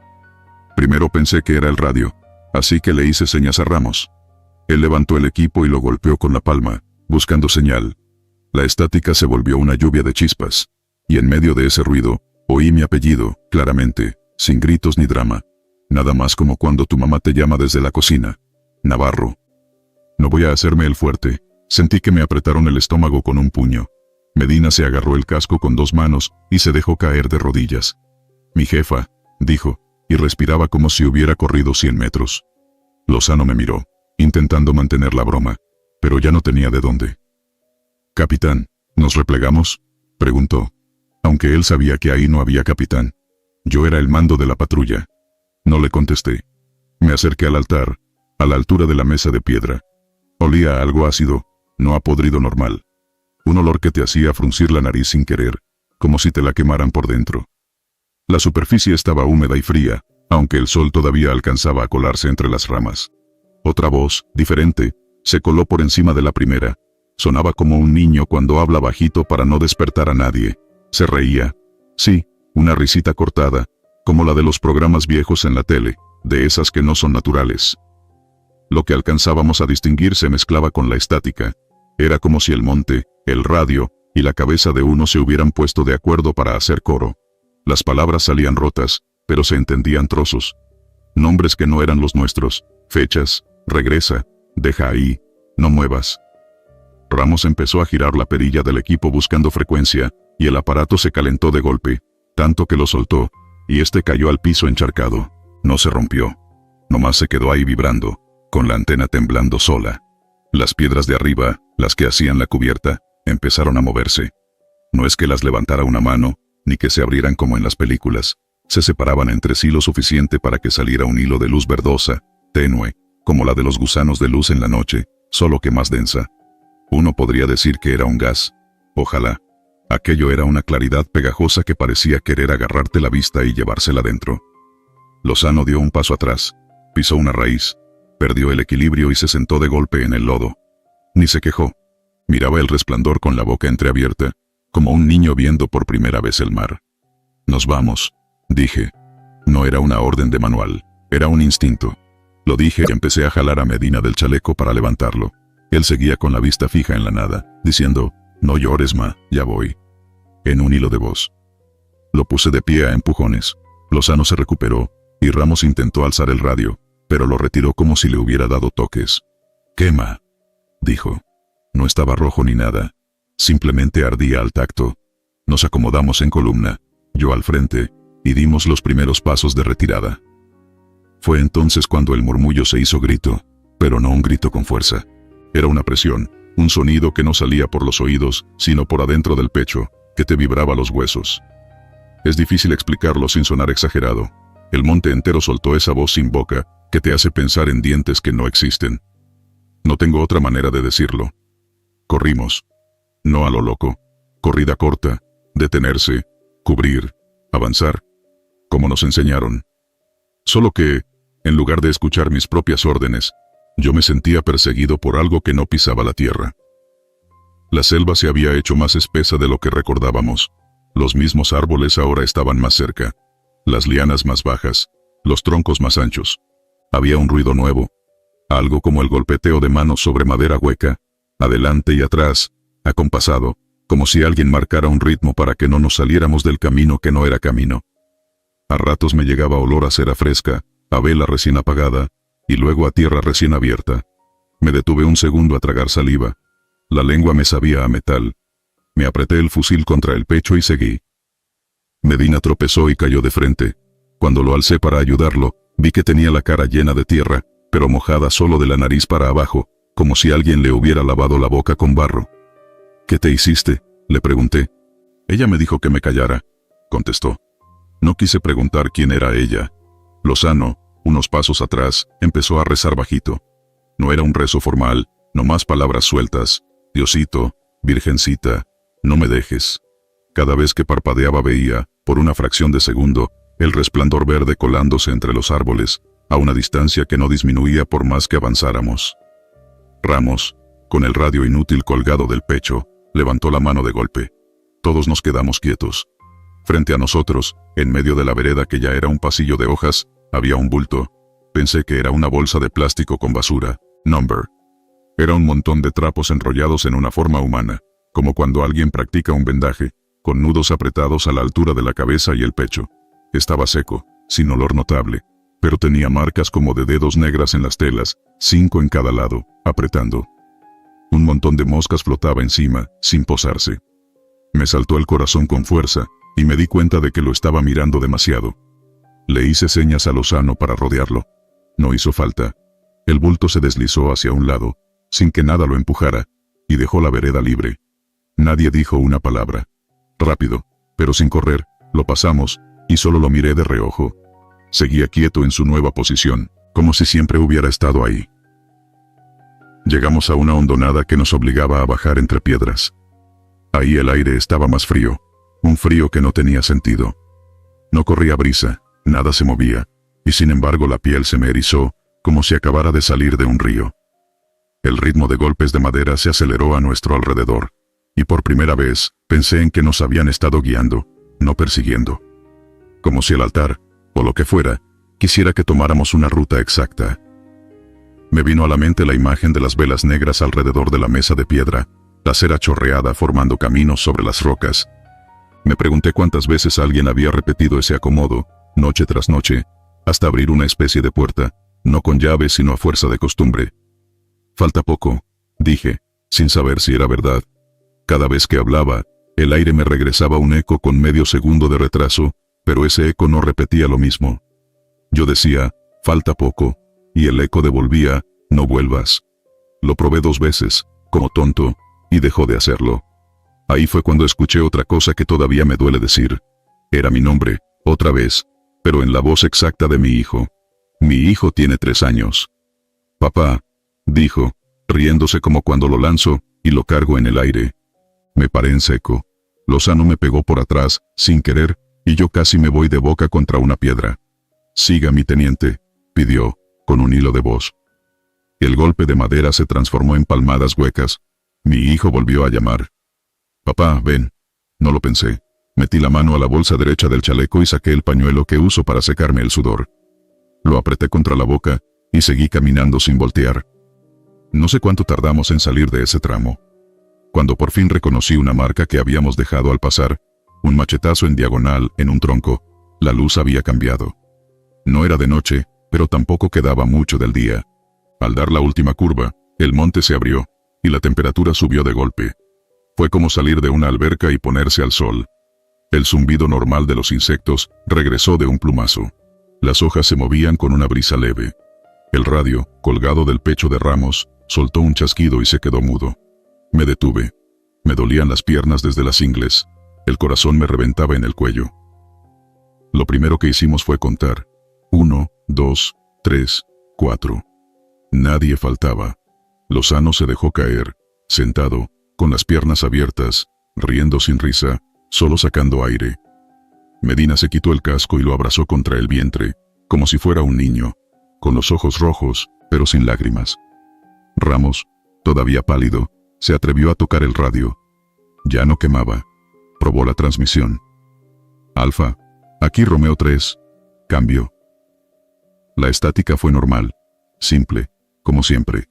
Primero pensé que era el radio, así que le hice señas a Ramos. Él levantó el equipo y lo golpeó con la palma, buscando señal. La estática se volvió una lluvia de chispas, y en medio de ese ruido, oí mi apellido, claramente, sin gritos ni drama. Nada más como cuando tu mamá te llama desde la cocina. Navarro. No voy a hacerme el fuerte. Sentí que me apretaron el estómago con un puño. Medina se agarró el casco con dos manos y se dejó caer de rodillas. Mi jefa, dijo, y respiraba como si hubiera corrido 100 metros. Lozano me miró, intentando mantener la broma, pero ya no tenía de dónde. Capitán, ¿nos replegamos?, preguntó. Aunque él sabía que ahí no había capitán. Yo era el mando de la patrulla. No le contesté. Me acerqué al altar, a la altura de la mesa de piedra. Olía a algo ácido, no a podrido normal. Un olor que te hacía fruncir la nariz sin querer, como si te la quemaran por dentro. La superficie estaba húmeda y fría, aunque el sol todavía alcanzaba a colarse entre las ramas. Otra voz, diferente, se coló por encima de la primera. Sonaba como un niño cuando habla bajito para no despertar a nadie. Se reía. Sí, una risita cortada, como la de los programas viejos en la tele, de esas que no son naturales. Lo que alcanzábamos a distinguir se mezclaba con la estática. Era como si el monte, el radio, y la cabeza de uno se hubieran puesto de acuerdo para hacer coro. Las palabras salían rotas, pero se entendían trozos. Nombres que no eran los nuestros, fechas, regresa, deja ahí, no muevas. Ramos empezó a girar la perilla del equipo buscando frecuencia, y el aparato se calentó de golpe, tanto que lo soltó, y este cayó al piso encharcado. No se rompió. Nomás se quedó ahí vibrando, con la antena temblando sola. Las piedras de arriba, las que hacían la cubierta, empezaron a moverse. No es que las levantara una mano, ni que se abrieran como en las películas. Se separaban entre sí lo suficiente para que saliera un hilo de luz verdosa, tenue, como la de los gusanos de luz en la noche, solo que más densa. Uno podría decir que era un gas. Ojalá. Aquello era una claridad pegajosa que parecía querer agarrarte la vista y llevársela dentro. Lozano dio un paso atrás, pisó una raíz, perdió el equilibrio y se sentó de golpe en el lodo. Ni se quejó. Miraba el resplandor con la boca entreabierta, como un niño viendo por primera vez el mar. Nos vamos, dije. No era una orden de manual, era un instinto. Lo dije y empecé a jalar a Medina del chaleco para levantarlo. Él seguía con la vista fija en la nada, diciendo, no llores, ma, ya voy. En un hilo de voz. Lo puse de pie a empujones. Lozano se recuperó, y Ramos intentó alzar el radio, pero lo retiró como si le hubiera dado toques. «Quema», dijo. No estaba rojo ni nada. Simplemente ardía al tacto. Nos acomodamos en columna, yo al frente, y dimos los primeros pasos de retirada. Fue entonces cuando el murmullo se hizo grito, pero no un grito con fuerza. Era una presión, un sonido que no salía por los oídos, sino por adentro del pecho, que te vibraba los huesos. Es difícil explicarlo sin sonar exagerado. El monte entero soltó esa voz sin boca, que te hace pensar en dientes que no existen. No tengo otra manera de decirlo. Corrimos. No a lo loco. Corrida corta, detenerse, cubrir, avanzar, como nos enseñaron. Solo que, en lugar de escuchar mis propias órdenes, yo me sentía perseguido por algo que no pisaba la tierra. La selva se había hecho más espesa de lo que recordábamos. Los mismos árboles ahora estaban más cerca, las lianas más bajas, los troncos más anchos. Había un ruido nuevo, algo como el golpeteo de manos sobre madera hueca, adelante y atrás, acompasado, como si alguien marcara un ritmo para que no nos saliéramos del camino que no era camino. A ratos me llegaba olor a cera fresca, a vela recién apagada, y luego a tierra recién abierta. Me detuve un segundo a tragar saliva. La lengua me sabía a metal. Me apreté el fusil contra el pecho y seguí. Medina tropezó y cayó de frente. Cuando lo alcé para ayudarlo, vi que tenía la cara llena de tierra, pero mojada solo de la nariz para abajo, como si alguien le hubiera lavado la boca con barro. ¿Qué te hiciste?, le pregunté. Ella me dijo que me callara, contestó. No quise preguntar quién era ella. Lozano, unos pasos atrás, empezó a rezar bajito. No era un rezo formal, nomás palabras sueltas. Diosito, Virgencita, no me dejes. Cada vez que parpadeaba veía, por una fracción de segundo, el resplandor verde colándose entre los árboles, a una distancia que no disminuía por más que avanzáramos. Ramos, con el radio inútil colgado del pecho, levantó la mano de golpe. Todos nos quedamos quietos. Frente a nosotros, en medio de la vereda que ya era un pasillo de hojas, había un bulto. Pensé que era una bolsa de plástico con basura. Number. Era un montón de trapos enrollados en una forma humana, como cuando alguien practica un vendaje, con nudos apretados a la altura de la cabeza y el pecho. Estaba seco, sin olor notable, pero tenía marcas como de dedos negras en las telas, 5 en cada lado, apretando. Un montón de moscas flotaba encima, sin posarse. Me saltó el corazón con fuerza, y me di cuenta de que lo estaba mirando demasiado. Le hice señas a Lozano para rodearlo. No hizo falta. El bulto se deslizó hacia un lado, sin que nada lo empujara, y dejó la vereda libre. Nadie dijo una palabra. Rápido, pero sin correr, lo pasamos, y solo lo miré de reojo. Seguía quieto en su nueva posición, como si siempre hubiera estado ahí. Llegamos a una hondonada que nos obligaba a bajar entre piedras. Ahí el aire estaba más frío, un frío que no tenía sentido. No corría brisa, nada se movía, y sin embargo la piel se me erizó, como si acabara de salir de un río. El ritmo de golpes de madera se aceleró a nuestro alrededor, y por primera vez, pensé en que nos habían estado guiando, no persiguiendo. Como si el altar, o lo que fuera, quisiera que tomáramos una ruta exacta. Me vino a la mente la imagen de las velas negras alrededor de la mesa de piedra, la cera chorreada formando caminos sobre las rocas. Me pregunté cuántas veces alguien había repetido ese acomodo, noche tras noche, hasta abrir una especie de puerta, no con llave sino a fuerza de costumbre. Falta poco, dije, sin saber si era verdad. Cada vez que hablaba, el aire me regresaba un eco con medio segundo de retraso, pero ese eco no repetía lo mismo. Yo decía, falta poco, y el eco devolvía, no vuelvas. Lo probé 2 veces, como tonto, y dejó de hacerlo. Ahí fue cuando escuché otra cosa que todavía me duele decir. Era mi nombre, otra vez, pero en la voz exacta de mi hijo. Mi hijo tiene 3 años. Papá, dijo, riéndose como cuando lo lanzo, y lo cargo en el aire. Me paré en seco. Lozano me pegó por atrás, sin querer, y yo casi me voy de boca contra una piedra. Siga mi teniente, pidió, con un hilo de voz. El golpe de madera se transformó en palmadas huecas. Mi hijo volvió a llamar. Papá, ven. No lo pensé. Metí la mano a la bolsa derecha del chaleco y saqué el pañuelo que uso para secarme el sudor. Lo apreté contra la boca, y seguí caminando sin voltear. No sé cuánto tardamos en salir de ese tramo. Cuando por fin reconocí una marca que habíamos dejado al pasar, un machetazo en diagonal en un tronco, la luz había cambiado. No era de noche, pero tampoco quedaba mucho del día. Al dar la última curva, el monte se abrió, y la temperatura subió de golpe. Fue como salir de una alberca y ponerse al sol. El zumbido normal de los insectos regresó de un plumazo. Las hojas se movían con una brisa leve. El radio, colgado del pecho de Ramos, soltó un chasquido y se quedó mudo. Me detuve. Me dolían las piernas desde las ingles. El corazón me reventaba en el cuello. Lo primero que hicimos fue contar. 1, 2, 3, 4. Nadie faltaba. Lozano se dejó caer, sentado, con las piernas abiertas, riendo sin risa, solo sacando aire. Medina se quitó el casco y lo abrazó contra el vientre, como si fuera un niño, con los ojos rojos, pero sin lágrimas. Ramos, todavía pálido, se atrevió a tocar el radio. Ya no quemaba. Probó la transmisión. Alfa, aquí Romeo 3. Cambio. La estática fue normal, simple, como siempre.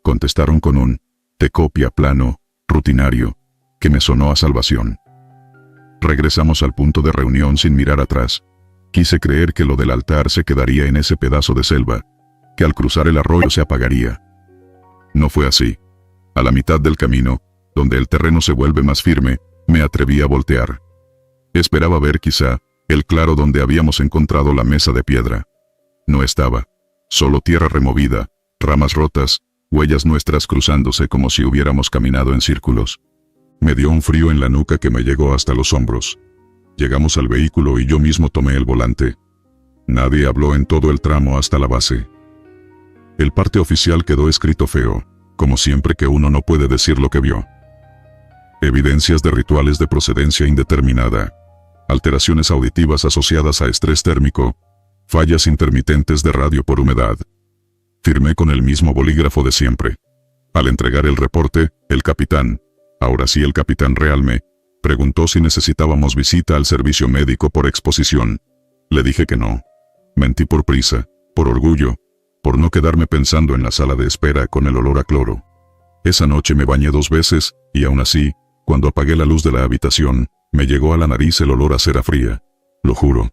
Contestaron con un te copia plano, rutinario, que me sonó a salvación. Regresamos al punto de reunión sin mirar atrás. Quise creer que lo del altar se quedaría en ese pedazo de selva, que al cruzar el arroyo se apagaría. No fue así. A la mitad del camino, donde el terreno se vuelve más firme, me atreví a voltear. Esperaba ver quizá el claro donde habíamos encontrado la mesa de piedra. No estaba. Solo tierra removida, ramas rotas, huellas nuestras cruzándose como si hubiéramos caminado en círculos. Me dio un frío en la nuca que me llegó hasta los hombros. Llegamos al vehículo y yo mismo tomé el volante. Nadie habló en todo el tramo hasta la base. El parte oficial quedó escrito feo, como siempre que uno no puede decir lo que vio. Evidencias de rituales de procedencia indeterminada, alteraciones auditivas asociadas a estrés térmico, fallas intermitentes de radio por humedad. Firmé con el mismo bolígrafo de siempre. Al entregar el reporte, el capitán, ahora sí el capitán Realme, preguntó si necesitábamos visita al servicio médico por exposición. Le dije que no. Mentí por prisa, por orgullo, por no quedarme pensando en la sala de espera con el olor a cloro. Esa noche me bañé 2 veces, y aún así, cuando apagué la luz de la habitación, me llegó a la nariz el olor a cera fría. Lo juro.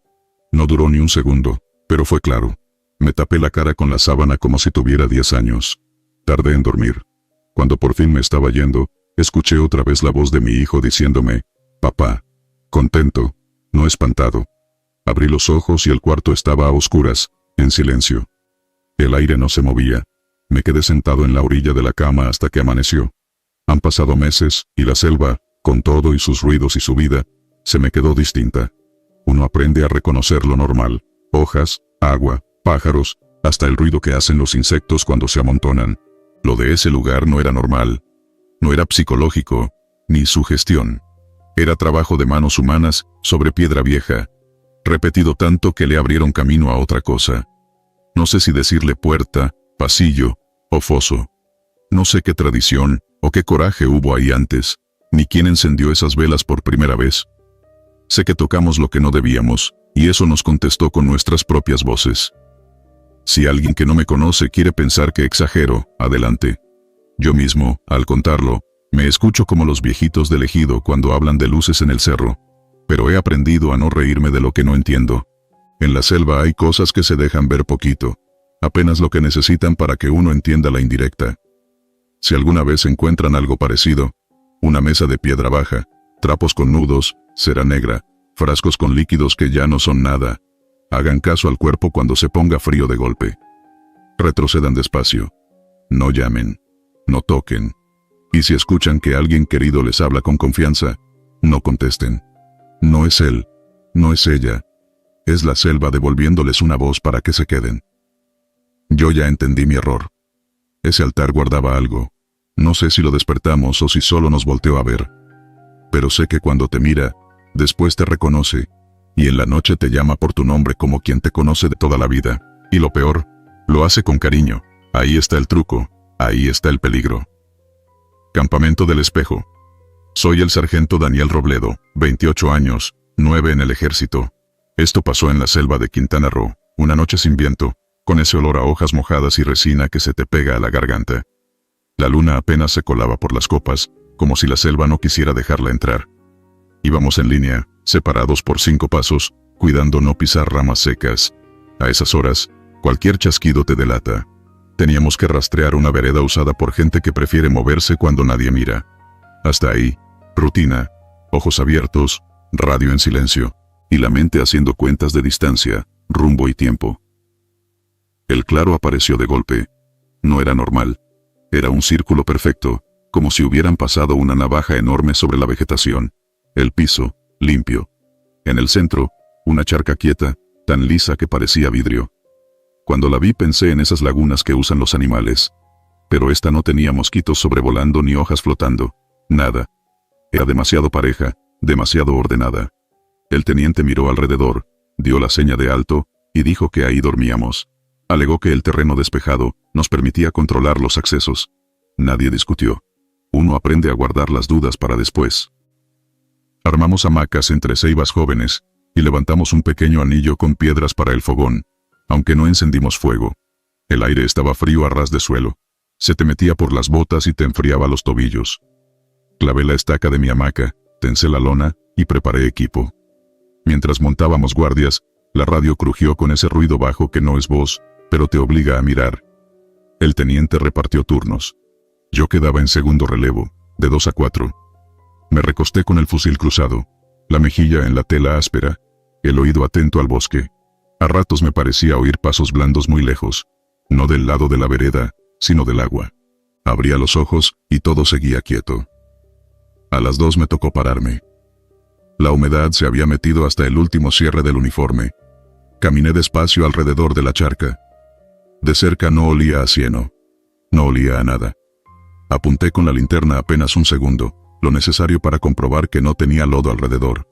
No duró ni un segundo, pero fue claro. Me tapé la cara con la sábana como si tuviera 10 años. Tardé en dormir. Cuando por fin me estaba yendo, escuché otra vez la voz de mi hijo diciéndome, «Papá». Contento, no espantado. Abrí los ojos y el cuarto estaba a oscuras, en silencio. El aire no se movía. Me quedé sentado en la orilla de la cama hasta que amaneció. Han pasado meses, y la selva, con todo y sus ruidos y su vida, se me quedó distinta. Uno aprende a reconocer lo normal: hojas, agua, pájaros, hasta el ruido que hacen los insectos cuando se amontonan. Lo de ese lugar no era normal. No era psicológico, ni sugestión. Era trabajo de manos humanas, sobre piedra vieja, repetido tanto que le abrieron camino a otra cosa. No sé si decirle puerta, pasillo, o foso. No sé qué tradición, o qué coraje hubo ahí antes, ni quién encendió esas velas por primera vez. Sé que tocamos lo que no debíamos, y eso nos contestó con nuestras propias voces. Si alguien que no me conoce quiere pensar que exagero, adelante. Yo mismo, al contarlo, me escucho como los viejitos del ejido cuando hablan de luces en el cerro, pero he aprendido a no reírme de lo que no entiendo. En la selva hay cosas que se dejan ver poquito, apenas lo que necesitan para que uno entienda la indirecta. Si alguna vez encuentran algo parecido, una mesa de piedra baja, trapos con nudos, cera negra, frascos con líquidos que ya no son nada, hagan caso al cuerpo cuando se ponga frío de golpe. Retrocedan despacio. No llamen. No toquen. Y si escuchan que alguien querido les habla con confianza, no contesten. No es él. No es ella. Es la selva devolviéndoles una voz para que se queden. Yo ya entendí mi error. Ese altar guardaba algo. No sé si lo despertamos o si solo nos volteó a ver. Pero sé que cuando te mira, después te reconoce, y en la noche te llama por tu nombre como quien te conoce de toda la vida. Y lo peor, lo hace con cariño. Ahí está el truco, ahí está el peligro. Campamento del Espejo. Soy el sargento Daniel Robledo, 28 años, 9 en el ejército. Esto pasó en la selva de Quintana Roo, una noche sin viento, con ese olor a hojas mojadas y resina que se te pega a la garganta. La luna apenas se colaba por las copas, como si la selva no quisiera dejarla entrar. Íbamos en línea, separados por 5 pasos, cuidando no pisar ramas secas. A esas horas, cualquier chasquido te delata. Teníamos que rastrear una vereda usada por gente que prefiere moverse cuando nadie mira. Hasta ahí, rutina, ojos abiertos, radio en silencio, y la mente haciendo cuentas de distancia, rumbo y tiempo. El claro apareció de golpe. No era normal. Era un círculo perfecto, como si hubieran pasado una navaja enorme sobre la vegetación. El piso, limpio. En el centro, una charca quieta, tan lisa que parecía vidrio. Cuando la vi pensé en esas lagunas que usan los animales. Pero esta no tenía mosquitos sobrevolando ni hojas flotando. Nada. Era demasiado pareja, demasiado ordenada. El teniente miró alrededor, dio la seña de alto, y dijo que ahí dormíamos. Alegó que el terreno despejado nos permitía controlar los accesos. Nadie discutió. Uno aprende a guardar las dudas para después. Armamos hamacas entre ceibas jóvenes, y levantamos un pequeño anillo con piedras para el fogón, aunque no encendimos fuego. El aire estaba frío a ras de suelo. Se te metía por las botas y te enfriaba los tobillos. Clavé la estaca de mi hamaca, tensé la lona, y preparé equipo. Mientras montábamos guardias, la radio crujió con ese ruido bajo que no es voz, pero te obliga a mirar. El teniente repartió turnos. Yo quedaba en segundo relevo, de 2 a 4. Me recosté con el fusil cruzado, la mejilla en la tela áspera, el oído atento al bosque. A ratos me parecía oír pasos blandos muy lejos, no del lado de la vereda, sino del agua. Abría los ojos, y todo seguía quieto. A las 2 me tocó pararme. La humedad se había metido hasta el último cierre del uniforme. Caminé despacio alrededor de la charca. De cerca no olía a cieno. No olía a nada. Apunté con la linterna apenas un segundo, lo necesario para comprobar que no tenía lodo alrededor.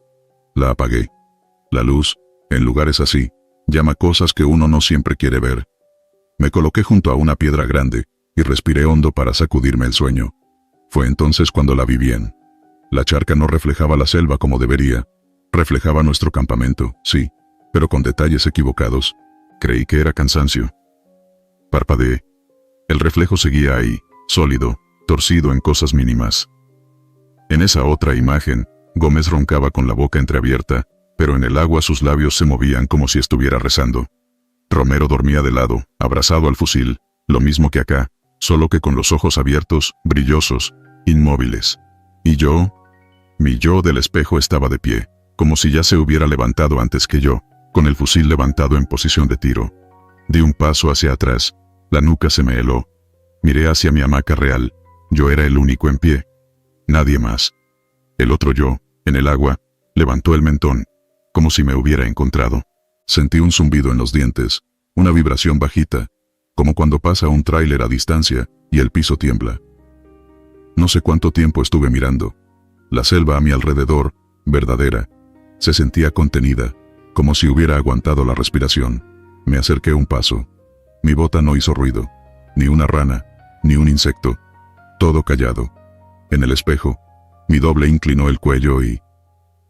La apagué. La luz, en lugares así, llama cosas que uno no siempre quiere ver. Me coloqué junto a una piedra grande, y respiré hondo para sacudirme el sueño. Fue entonces cuando la vi bien. La charca no reflejaba la selva como debería. Reflejaba nuestro campamento, sí, pero con detalles equivocados. Creí que era cansancio. Parpadeé. El reflejo seguía ahí, sólido, torcido en cosas mínimas. En esa otra imagen, Gómez roncaba con la boca entreabierta, pero en el agua sus labios se movían como si estuviera rezando. Romero dormía de lado, abrazado al fusil, lo mismo que acá, solo que con los ojos abiertos, brillosos, inmóviles. Y yo, mi yo del espejo estaba de pie, como si ya se hubiera levantado antes que yo, con el fusil levantado en posición de tiro. Di un paso hacia atrás, la nuca se me heló. Miré hacia mi hamaca real, yo era el único en pie. Nadie más. El otro yo, en el agua, levantó el mentón, como si me hubiera encontrado. Sentí un zumbido en los dientes, una vibración bajita, como cuando pasa un tráiler a distancia, y el piso tiembla. No sé cuánto tiempo estuve mirando. La selva a mi alrededor, verdadera, se sentía contenida, como si hubiera aguantado la respiración. Me acerqué un paso. Mi bota no hizo ruido, ni una rana, ni un insecto. Todo callado. En el espejo, mi doble inclinó el cuello y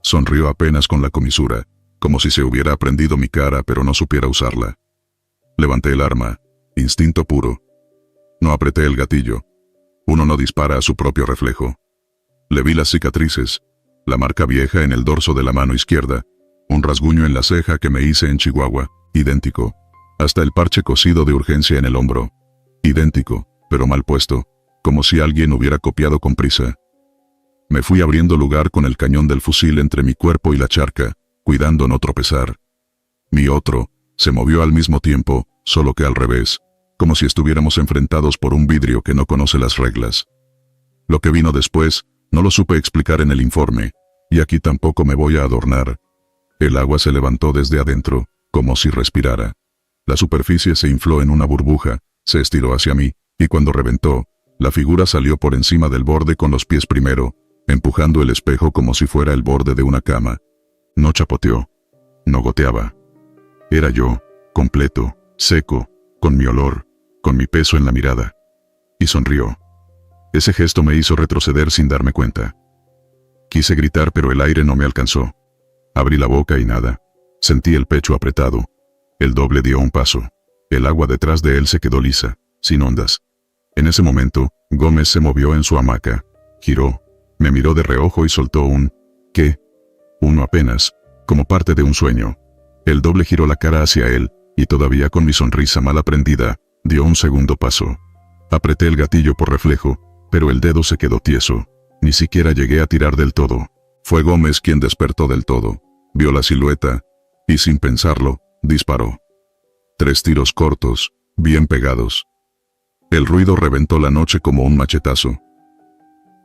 sonrió apenas con la comisura, como si se hubiera aprendido mi cara pero no supiera usarla. Levanté el arma, instinto puro. No apreté el gatillo. Uno no dispara a su propio reflejo. Le vi las cicatrices, la marca vieja en el dorso de la mano izquierda, un rasguño en la ceja que me hice en Chihuahua, idéntico. Hasta el parche cosido de urgencia en el hombro. Idéntico, pero mal puesto, como si alguien hubiera copiado con prisa. Me fui abriendo lugar con el cañón del fusil entre mi cuerpo y la charca, cuidando no tropezar. Mi otro se movió al mismo tiempo, solo que al revés, como si estuviéramos enfrentados por un vidrio que no conoce las reglas. Lo que vino después, no lo supe explicar en el informe, y aquí tampoco me voy a adornar. El agua se levantó desde adentro, como si respirara. La superficie se infló en una burbuja, se estiró hacia mí, y cuando reventó, la figura salió por encima del borde con los pies primero, empujando el espejo como si fuera el borde de una cama. No chapoteó. No goteaba. Era yo, completo, seco, con mi olor, con mi peso en la mirada. Y sonrió. Ese gesto me hizo retroceder sin darme cuenta. Quise gritar pero el aire no me alcanzó. Abrí la boca y nada. Sentí el pecho apretado. El doble dio un paso. El agua detrás de él se quedó lisa, sin ondas. En ese momento, Gómez se movió en su hamaca. Giró. Me miró de reojo y soltó un ¿qué? Uno apenas, como parte de un sueño. El doble giró la cara hacia él, y todavía con mi sonrisa mal aprendida, dio un segundo paso. Apreté el gatillo por reflejo, pero el dedo se quedó tieso. Ni siquiera llegué a tirar del todo. Fue Gómez quien despertó del todo. Vio la silueta, y sin pensarlo, disparó. 3 tiros cortos, bien pegados. El ruido reventó la noche como un machetazo.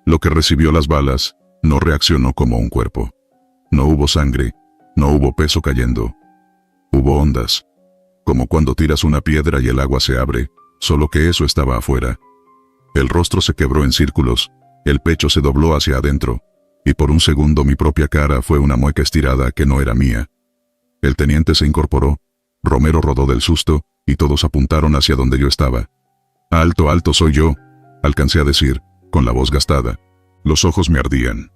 Lo que recibió las balas, no reaccionó como un cuerpo. No hubo sangre, no hubo peso cayendo. Hubo ondas. como cuando tiras una piedra y el agua se abre, solo que eso estaba afuera. El rostro se quebró en círculos, el pecho se dobló hacia adentro, y por un segundo mi propia cara fue una mueca estirada que no era mía. El teniente se incorporó, Romero rodó del susto, y todos apuntaron hacia donde yo estaba. «Alto, alto, soy yo», alcancé a decir, con la voz gastada. Los ojos me ardían.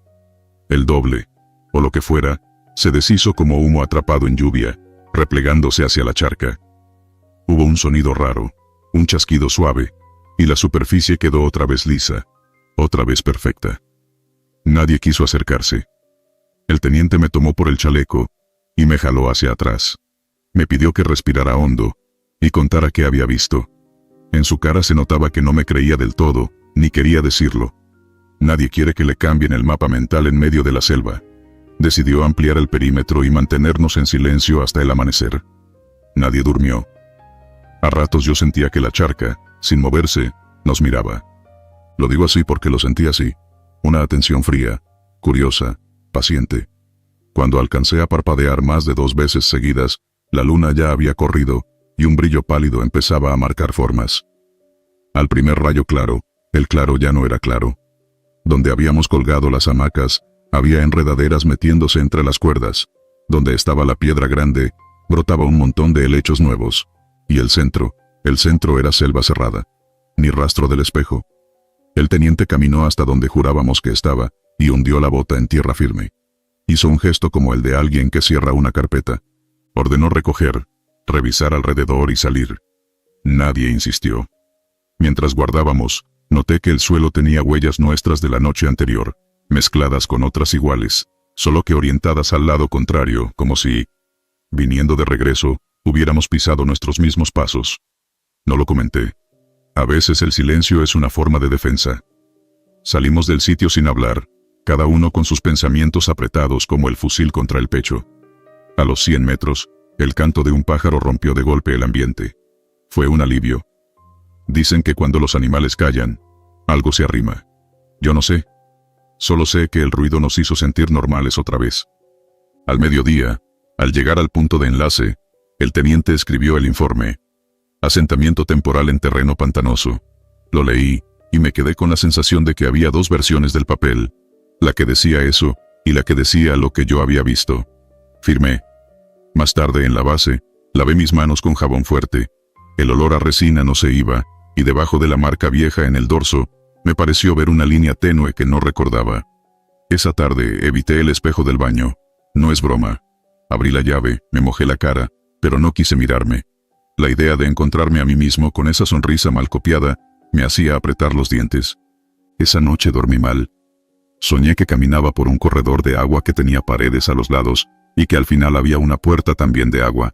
El doble, o lo que fuera, se deshizo como humo atrapado en lluvia, replegándose hacia la charca. Hubo un sonido raro, un chasquido suave, y la superficie quedó otra vez lisa, otra vez perfecta. Nadie quiso acercarse. El teniente me tomó por el chaleco y me jaló hacia atrás. Me pidió que respirara hondo y contara qué había visto. En su cara se notaba que no me creía del todo, ni quería decirlo. Nadie quiere que le cambien el mapa mental en medio de la selva. Decidió ampliar el perímetro y mantenernos en silencio hasta el amanecer. Nadie durmió. A ratos yo sentía que la charca, sin moverse, nos miraba. Lo digo así porque lo sentí así. Una atención fría, curiosa, paciente. Cuando alcancé a parpadear más de 2 veces seguidas, la luna ya había corrido, y un brillo pálido empezaba a marcar formas. Al primer rayo claro, el claro ya no era claro. Donde habíamos colgado las hamacas, había enredaderas metiéndose entre las cuerdas. Donde estaba la piedra grande, brotaba un montón de helechos nuevos. Y el centro era selva cerrada. Ni rastro del espejo. El teniente caminó hasta donde jurábamos que estaba, y hundió la bota en tierra firme. Hizo un gesto como el de alguien que cierra una carpeta. Ordenó recoger, revisar alrededor y salir. Nadie insistió. Mientras guardábamos, noté que el suelo tenía huellas nuestras de la noche anterior, mezcladas con otras iguales, solo que orientadas al lado contrario, como si, viniendo de regreso, hubiéramos pisado nuestros mismos pasos. No lo comenté. A veces el silencio es una forma de defensa. Salimos del sitio sin hablar, cada uno con sus pensamientos apretados como el fusil contra el pecho. A los 100 metros, el canto de un pájaro rompió de golpe el ambiente. Fue un alivio. Dicen que cuando los animales callan, algo se arrima. Yo no sé. Solo sé que el ruido nos hizo sentir normales otra vez. Al mediodía, al llegar al punto de enlace, el teniente escribió el informe. Asentamiento temporal en terreno pantanoso. Lo leí, y me quedé con la sensación de que había 2 versiones del papel. La que decía eso, y la que decía lo que yo había visto. Firmé. Más tarde en la base, lavé mis manos con jabón fuerte. El olor a resina no se iba, y debajo de la marca vieja en el dorso, me pareció ver una línea tenue que no recordaba. Esa tarde evité el espejo del baño. No es broma. Abrí la llave, me mojé la cara, pero no quise mirarme. La idea de encontrarme a mí mismo con esa sonrisa mal copiada, me hacía apretar los dientes. Esa noche dormí mal. Soñé que caminaba por un corredor de agua que tenía paredes a los lados, y que al final había una puerta también de agua.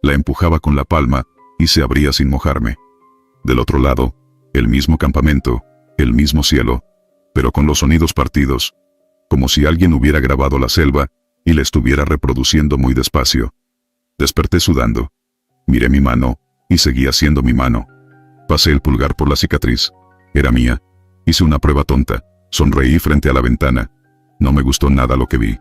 La empujaba con la palma, y se abría sin mojarme. Del otro lado, el mismo campamento, el mismo cielo, pero con los sonidos partidos, como si alguien hubiera grabado la selva, y la estuviera reproduciendo muy despacio. Desperté sudando. Miré mi mano, y seguía siendo mi mano. Pasé el pulgar por la cicatriz. Era mía. Hice una prueba tonta. Sonreí frente a la ventana. No me gustó nada lo que vi.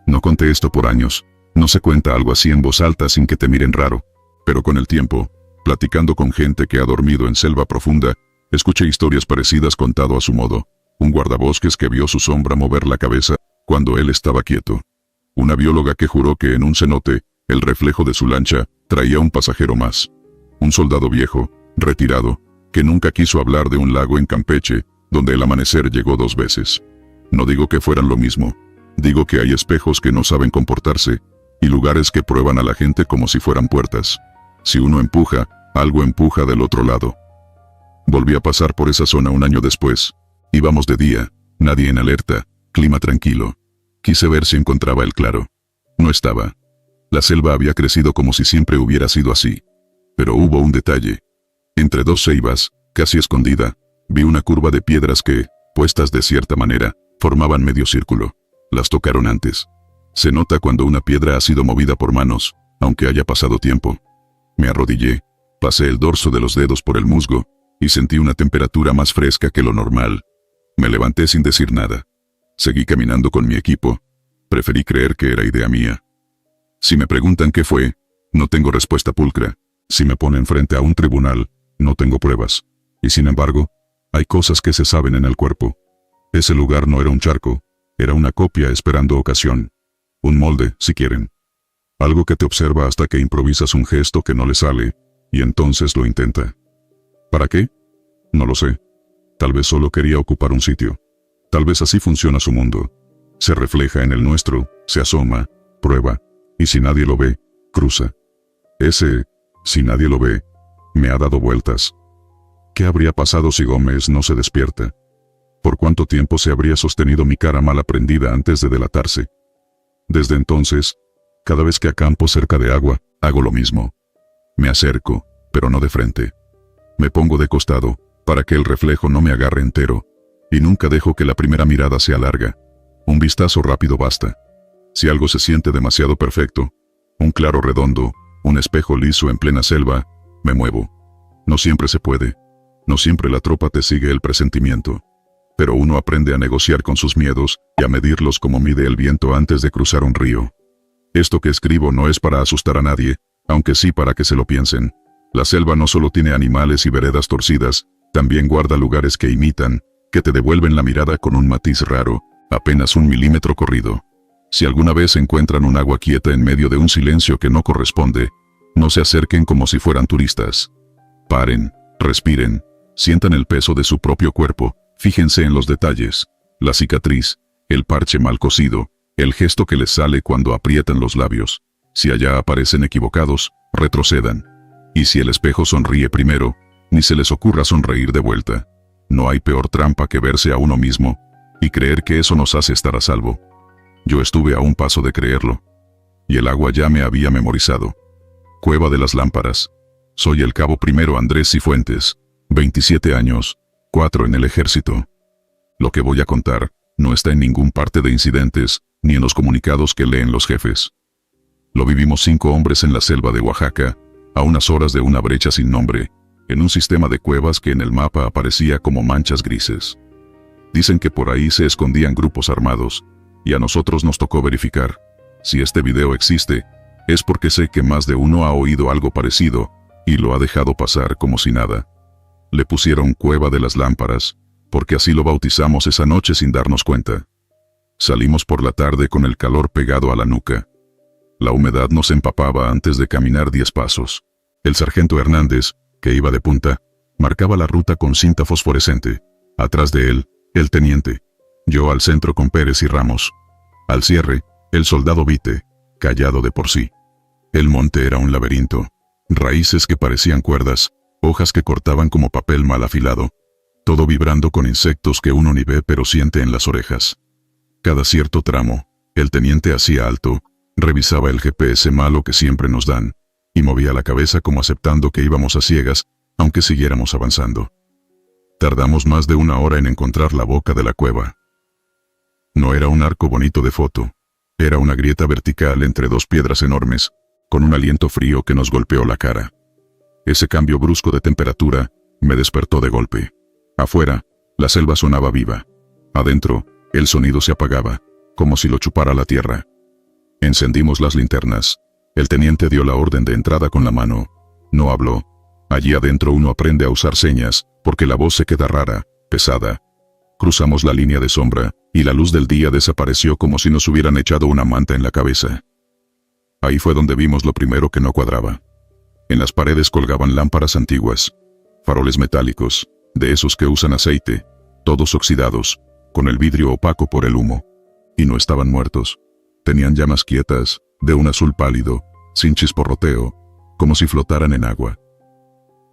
No conté esto por años. No se cuenta algo así en voz alta sin que te miren raro. Pero con el tiempo, platicando con gente que ha dormido en selva profunda, escuché historias parecidas contado a su modo. Un guardabosques que vio su sombra mover la cabeza cuando él estaba quieto. Una bióloga que juró que en un cenote, el reflejo de su lancha, traía un pasajero más. Un soldado viejo, retirado, que nunca quiso hablar de un lago en Campeche, donde el amanecer llegó 2 veces. No digo que fueran lo mismo. Digo que hay espejos que no saben comportarse, y lugares que prueban a la gente como si fueran puertas. Si uno empuja, algo empuja del otro lado. Volví a pasar por esa zona un año después. Íbamos de día, nadie en alerta, clima tranquilo. Quise ver si encontraba el claro. No estaba. La selva había crecido como si siempre hubiera sido así. Pero hubo un detalle. Entre 2 ceibas, casi escondida, vi una curva de piedras que, puestas de cierta manera, formaban medio círculo. Las tocaron antes. Se nota cuando una piedra ha sido movida por manos, aunque haya pasado tiempo. Me arrodillé, pasé el dorso de los dedos por el musgo, y sentí una temperatura más fresca que lo normal. Me levanté sin decir nada. Seguí caminando con mi equipo. Preferí creer que era idea mía. Si me preguntan qué fue, No tengo respuesta pulcra. Si me ponen frente a un tribunal, no tengo pruebas. Y sin embargo, hay cosas que se saben en el cuerpo. Ese lugar no era un charco, era una copia esperando ocasión. Un molde, si quieren. Algo que te observa hasta que improvisas un gesto que no le sale, y entonces lo intenta. ¿Para qué? No lo sé. Tal vez solo quería ocupar un sitio. Tal vez así funciona su mundo. Se refleja en el nuestro, se asoma, prueba, y si nadie lo ve, cruza. Ese, si nadie lo ve, me ha dado vueltas. ¿Qué habría pasado si Gómez no se despierta? ¿Por cuánto tiempo se habría sostenido mi cara mal aprendida antes de delatarse? Desde entonces, cada vez que acampo cerca de agua, hago lo mismo. Me acerco, pero no de frente. Me pongo de costado, para que el reflejo no me agarre entero, y nunca dejo que la primera mirada sea larga. Un vistazo rápido basta. Si algo se siente demasiado perfecto, un claro redondo, un espejo liso en plena selva, me muevo. No siempre se puede. No siempre la tropa te sigue el presentimiento. Pero uno aprende a negociar con sus miedos y a medirlos como mide el viento antes de cruzar un río. Esto que escribo no es para asustar a nadie, aunque sí para que se lo piensen. La selva no solo tiene animales y veredas torcidas, también guarda lugares que imitan, que te devuelven la mirada con un matiz raro, apenas 1 milímetro corrido. Si alguna vez encuentran un agua quieta en medio de un silencio que no corresponde, no se acerquen como si fueran turistas. Paren, respiren, sientan el peso de su propio cuerpo, fíjense en los detalles, la cicatriz, el parche mal cosido, el gesto que les sale cuando aprietan los labios. Si allá aparecen equivocados, retrocedan. Y si el espejo sonríe primero, ni se les ocurra sonreír de vuelta. No hay peor trampa que verse a uno mismo, y creer que eso nos hace estar a salvo. Yo estuve a un paso de creerlo. Y el agua ya me había memorizado. Cueva de las Lámparas. Soy el cabo primero Andrés Cifuentes, 27 años, 4 en el ejército. Lo que voy a contar no está en ningún parte de incidentes, ni en los comunicados que leen los jefes. Lo vivimos 5 hombres en la selva de Oaxaca, a unas horas de una brecha sin nombre, en un sistema de cuevas que en el mapa aparecía como manchas grises. Dicen que por ahí se escondían grupos armados, y a nosotros nos tocó verificar. Si este video existe, es porque sé que más de uno ha oído algo parecido, y lo ha dejado pasar como si nada. Le pusieron Cueva de las Lámparas, porque así lo bautizamos esa noche sin darnos cuenta. Salimos por la tarde con el calor pegado a la nuca. La humedad nos empapaba antes de caminar 10 pasos. El sargento Hernández, que iba de punta, marcaba la ruta con cinta fosforescente. Atrás de él, el teniente. Yo al centro con Pérez y Ramos. Al cierre, el soldado Vite, callado de por sí. El monte era un laberinto. Raíces que parecían cuerdas, hojas que cortaban como papel mal afilado. Todo vibrando con insectos que uno ni ve pero siente en las orejas. Cada cierto tramo, el teniente hacía alto, revisaba el GPS malo que siempre nos dan, y movía la cabeza como aceptando que íbamos a ciegas, aunque siguiéramos avanzando. Tardamos más de 1 hora en encontrar la boca de la cueva. No era un arco bonito de foto. Era una grieta vertical entre 2 piedras enormes, con un aliento frío que nos golpeó la cara. Ese cambio brusco de temperatura me despertó de golpe. Afuera, la selva sonaba viva. Adentro, el sonido se apagaba, como si lo chupara la tierra. Encendimos las linternas. El teniente dio la orden de entrada con la mano. No habló. Allí adentro uno aprende a usar señas, porque la voz se queda rara, pesada. Cruzamos la línea de sombra, y la luz del día desapareció como si nos hubieran echado una manta en la cabeza. Ahí fue donde vimos lo primero que no cuadraba. En las paredes colgaban lámparas antiguas, faroles metálicos, de esos que usan aceite, todos oxidados, con el vidrio opaco por el humo. Y no estaban muertos. Tenían llamas quietas, de un azul pálido, sin chisporroteo, como si flotaran en agua.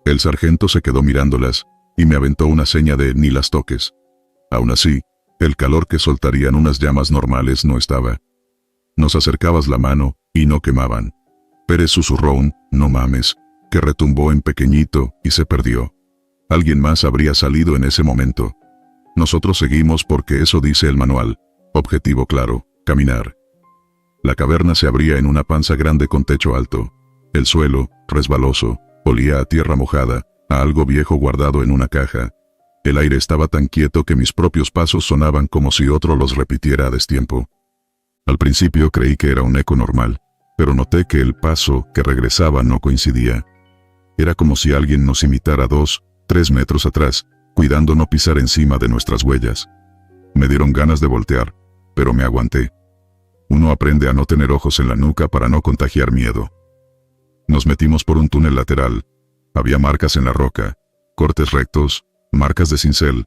El sargento se quedó mirándolas, y me aventó una seña de ni las toques. Aún así, el calor que soltarían unas llamas normales no estaba. Nos acercabas la mano, y no quemaban. Pérez susurró un «no mames», que retumbó en pequeñito, y se perdió. Alguien más habría salido en ese momento. Nosotros seguimos porque eso dice el manual. Objetivo claro, caminar. La caverna se abría en una panza grande con techo alto. El suelo, resbaloso, olía a tierra mojada, a algo viejo guardado en una caja. El aire estaba tan quieto que mis propios pasos sonaban como si otro los repitiera a destiempo. Al principio creí que era un eco normal, pero noté que el paso que regresaba no coincidía. Era como si alguien nos imitara 2, 3 metros atrás, cuidando no pisar encima de nuestras huellas. Me dieron ganas de voltear, pero me aguanté. Uno aprende a no tener ojos en la nuca para no contagiar miedo. Nos metimos por un túnel lateral. Había marcas en la roca, cortes rectos, marcas de cincel.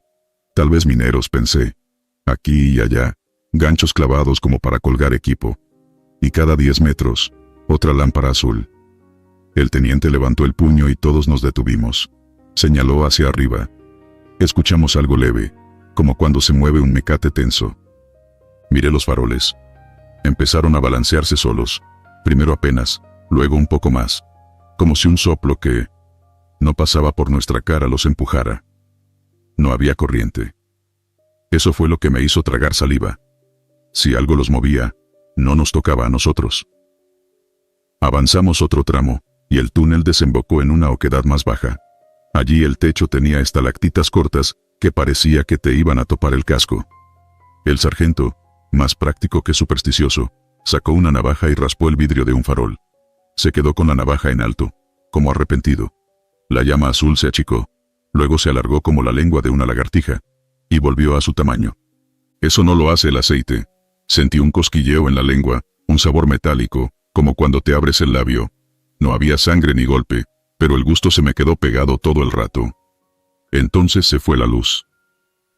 Tal vez mineros, pensé. Aquí y allá, ganchos clavados como para colgar equipo. Y cada 10 metros, otra lámpara azul. El teniente levantó el puño y todos nos detuvimos. Señaló hacia arriba. Escuchamos algo leve, como cuando se mueve un mecate tenso. Miré los faroles. Empezaron a balancearse solos, primero apenas, luego un poco más, como si un soplo que no pasaba por nuestra cara los empujara. No había corriente. Eso fue lo que me hizo tragar saliva. Si algo los movía, no nos tocaba a nosotros. Avanzamos otro tramo, y el túnel desembocó en una oquedad más baja. Allí el techo tenía estalactitas cortas que parecía que te iban a topar el casco. El sargento, más práctico que supersticioso, sacó una navaja y raspó el vidrio de un farol. Se quedó con la navaja en alto, como arrepentido. La llama azul se achicó, luego se alargó como la lengua de una lagartija, y volvió a su tamaño. Eso no lo hace el aceite. Sentí un cosquilleo en la lengua, un sabor metálico, como cuando te abres el labio. No había sangre ni golpe, pero el gusto se me quedó pegado todo el rato. Entonces se fue la luz.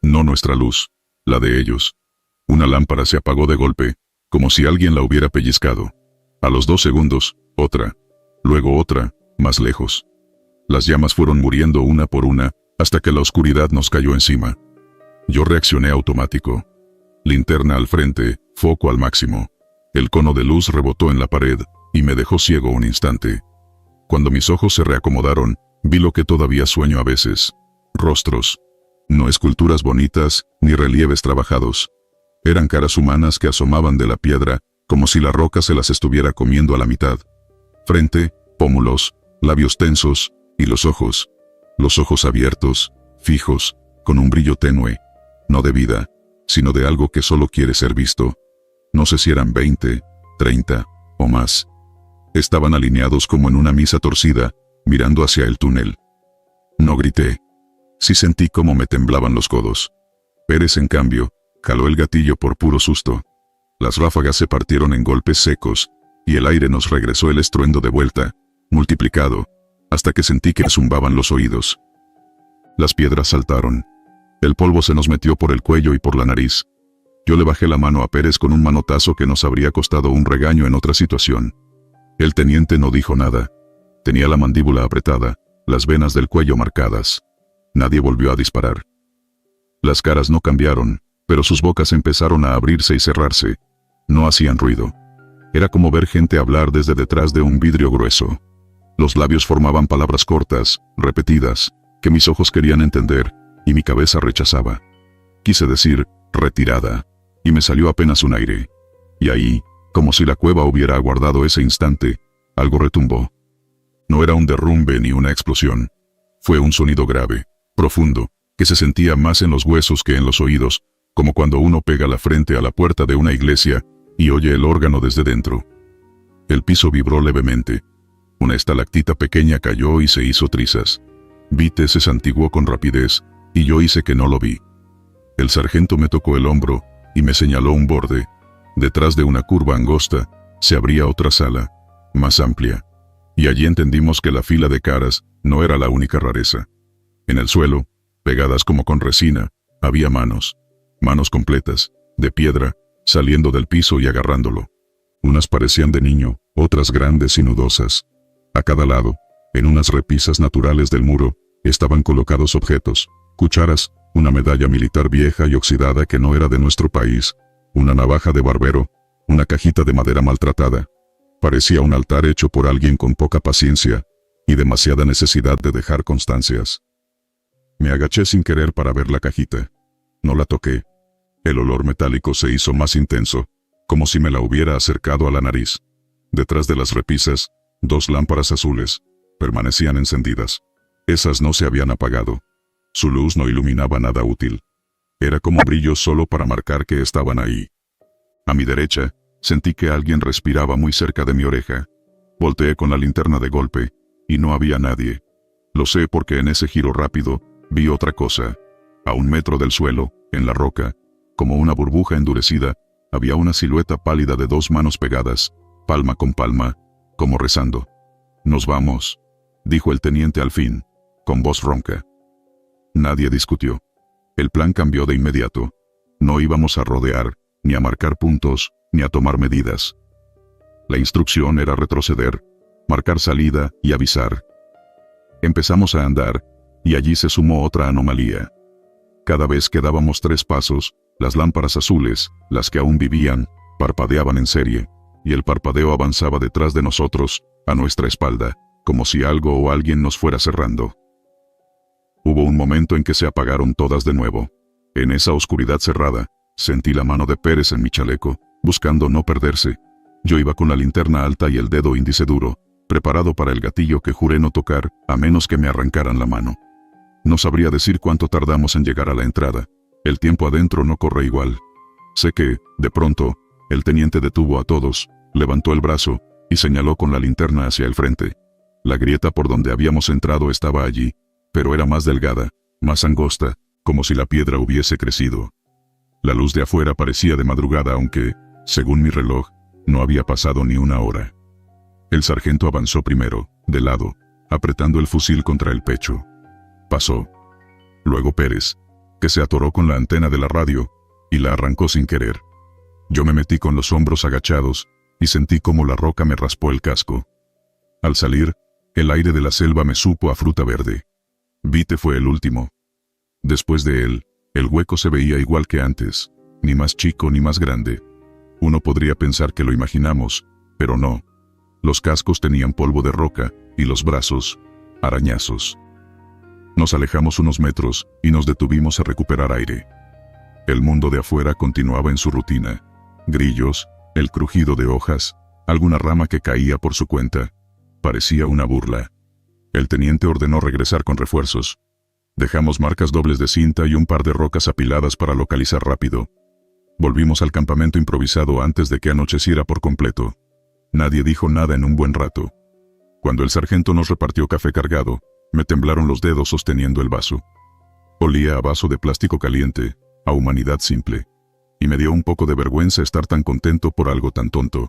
No nuestra luz, la de ellos. Una lámpara se apagó de golpe, como si alguien la hubiera pellizcado. A los 2 segundos, otra. Luego otra, más lejos. Las llamas fueron muriendo una por una, hasta que la oscuridad nos cayó encima. Yo reaccioné automático. Linterna al frente, foco al máximo. El cono de luz rebotó en la pared, y me dejó ciego un instante. Cuando mis ojos se reacomodaron, vi lo que todavía sueño a veces. Rostros. No esculturas bonitas, ni relieves trabajados. Eran caras humanas que asomaban de la piedra, como si la roca se las estuviera comiendo a la mitad. Frente, pómulos, labios tensos, y los ojos. Los ojos abiertos, fijos, con un brillo tenue. No de vida, sino de algo que solo quiere ser visto. No sé si eran 20, 30, o más. Estaban alineados como en una misa torcida, mirando hacia el túnel. No grité. Sí sentí cómo me temblaban los codos. Pérez, en cambio, jaló el gatillo por puro susto. Las ráfagas se partieron en golpes secos, y el aire nos regresó el estruendo de vuelta, multiplicado, hasta que sentí que zumbaban los oídos. Las piedras saltaron. El polvo se nos metió por el cuello y por la nariz. Yo le bajé la mano a Pérez con un manotazo que nos habría costado un regaño en otra situación. El teniente no dijo nada. Tenía la mandíbula apretada, las venas del cuello marcadas. Nadie volvió a disparar. Las caras no cambiaron, pero sus bocas empezaron a abrirse y cerrarse. No hacían ruido. Era como ver gente hablar desde detrás de un vidrio grueso. Los labios formaban palabras cortas, repetidas, que mis ojos querían entender, y mi cabeza rechazaba. Quise decir, retirada, y me salió apenas un aire. Y ahí, como si la cueva hubiera aguardado ese instante, algo retumbó. No era un derrumbe ni una explosión. Fue un sonido grave, profundo, que se sentía más en los huesos que en los oídos, como cuando uno pega la frente a la puerta de una iglesia y oye el órgano desde dentro. El piso vibró levemente. Una estalactita pequeña cayó y se hizo trizas. Vite se santiguó con rapidez, y yo hice que no lo vi. El sargento me tocó el hombro, y me señaló un borde. Detrás de una curva angosta, se abría otra sala, más amplia. Y allí entendimos que la fila de caras no era la única rareza. En el suelo, pegadas como con resina, había manos. Manos completas, de piedra, saliendo del piso y agarrándolo. Unas parecían de niño, otras grandes y nudosas. A cada lado, en unas repisas naturales del muro, estaban colocados objetos, cucharas, una medalla militar vieja y oxidada que no era de nuestro país, una navaja de barbero, una cajita de madera maltratada. Parecía un altar hecho por alguien con poca paciencia y demasiada necesidad de dejar constancias. Me agaché sin querer para ver la cajita. No la toqué. El olor metálico se hizo más intenso, como si me la hubiera acercado a la nariz. Detrás de las repisas, 2 lámparas azules permanecían encendidas. Esas no se habían apagado. Su luz no iluminaba nada útil. Era como brillo solo para marcar que estaban ahí. A mi derecha, Sentí que alguien respiraba muy cerca de mi oreja. Volteé con la linterna de golpe, y no había nadie. Lo sé porque en ese giro rápido, vi otra cosa. A 1 metro del suelo, en la roca, como una burbuja endurecida, había una silueta pálida de 2 manos pegadas, palma con palma, como rezando. «Nos vamos», dijo el teniente al fin, con voz ronca. Nadie discutió. El plan cambió de inmediato. No íbamos a rodear, ni a marcar puntos, ni a tomar medidas. La instrucción era retroceder, marcar salida y avisar. Empezamos a andar, y allí se sumó otra anomalía. Cada vez que dábamos 3 pasos, las lámparas azules, las que aún vivían, parpadeaban en serie, y el parpadeo avanzaba detrás de nosotros, a nuestra espalda, como si algo o alguien nos fuera cerrando. Hubo un momento en que se apagaron todas de nuevo. En esa oscuridad cerrada, sentí la mano de Pérez en mi chaleco, buscando no perderse. Yo iba con la linterna alta y el dedo índice duro, preparado para el gatillo que juré no tocar, a menos que me arrancaran la mano. No sabría decir cuánto tardamos en llegar a la entrada. El tiempo adentro no corre igual. Sé que, de pronto, el teniente detuvo a todos, levantó el brazo, y señaló con la linterna hacia el frente. La grieta por donde habíamos entrado estaba allí, pero era más delgada, más angosta, como si la piedra hubiese crecido. La luz de afuera parecía de madrugada aunque, según mi reloj, no había pasado ni 1 hora. El sargento avanzó primero, de lado, apretando el fusil contra el pecho. Pasó. Luego Pérez, que se atoró con la antena de la radio, y la arrancó sin querer. Yo me metí con los hombros agachados, y sentí como la roca me raspó el casco. Al salir, el aire de la selva me supo a fruta verde. Vite fue el último. Después de él, el hueco se veía igual que antes, ni más chico ni más grande. Uno podría pensar que lo imaginamos, pero no. Los cascos tenían polvo de roca, y los brazos, arañazos. Nos alejamos unos metros, y nos detuvimos a recuperar aire. El mundo de afuera continuaba en su rutina. Grillos, el crujido de hojas, alguna rama que caía por su cuenta. Parecía una burla. El teniente ordenó regresar con refuerzos. Dejamos marcas dobles de cinta y un par de rocas apiladas para localizar rápido. Volvimos al campamento improvisado antes de que anocheciera por completo. Nadie dijo nada en un buen rato. Cuando el sargento nos repartió café cargado, me temblaron los dedos sosteniendo el vaso. Olía a vaso de plástico caliente, a humanidad simple. Y me dio un poco de vergüenza estar tan contento por algo tan tonto.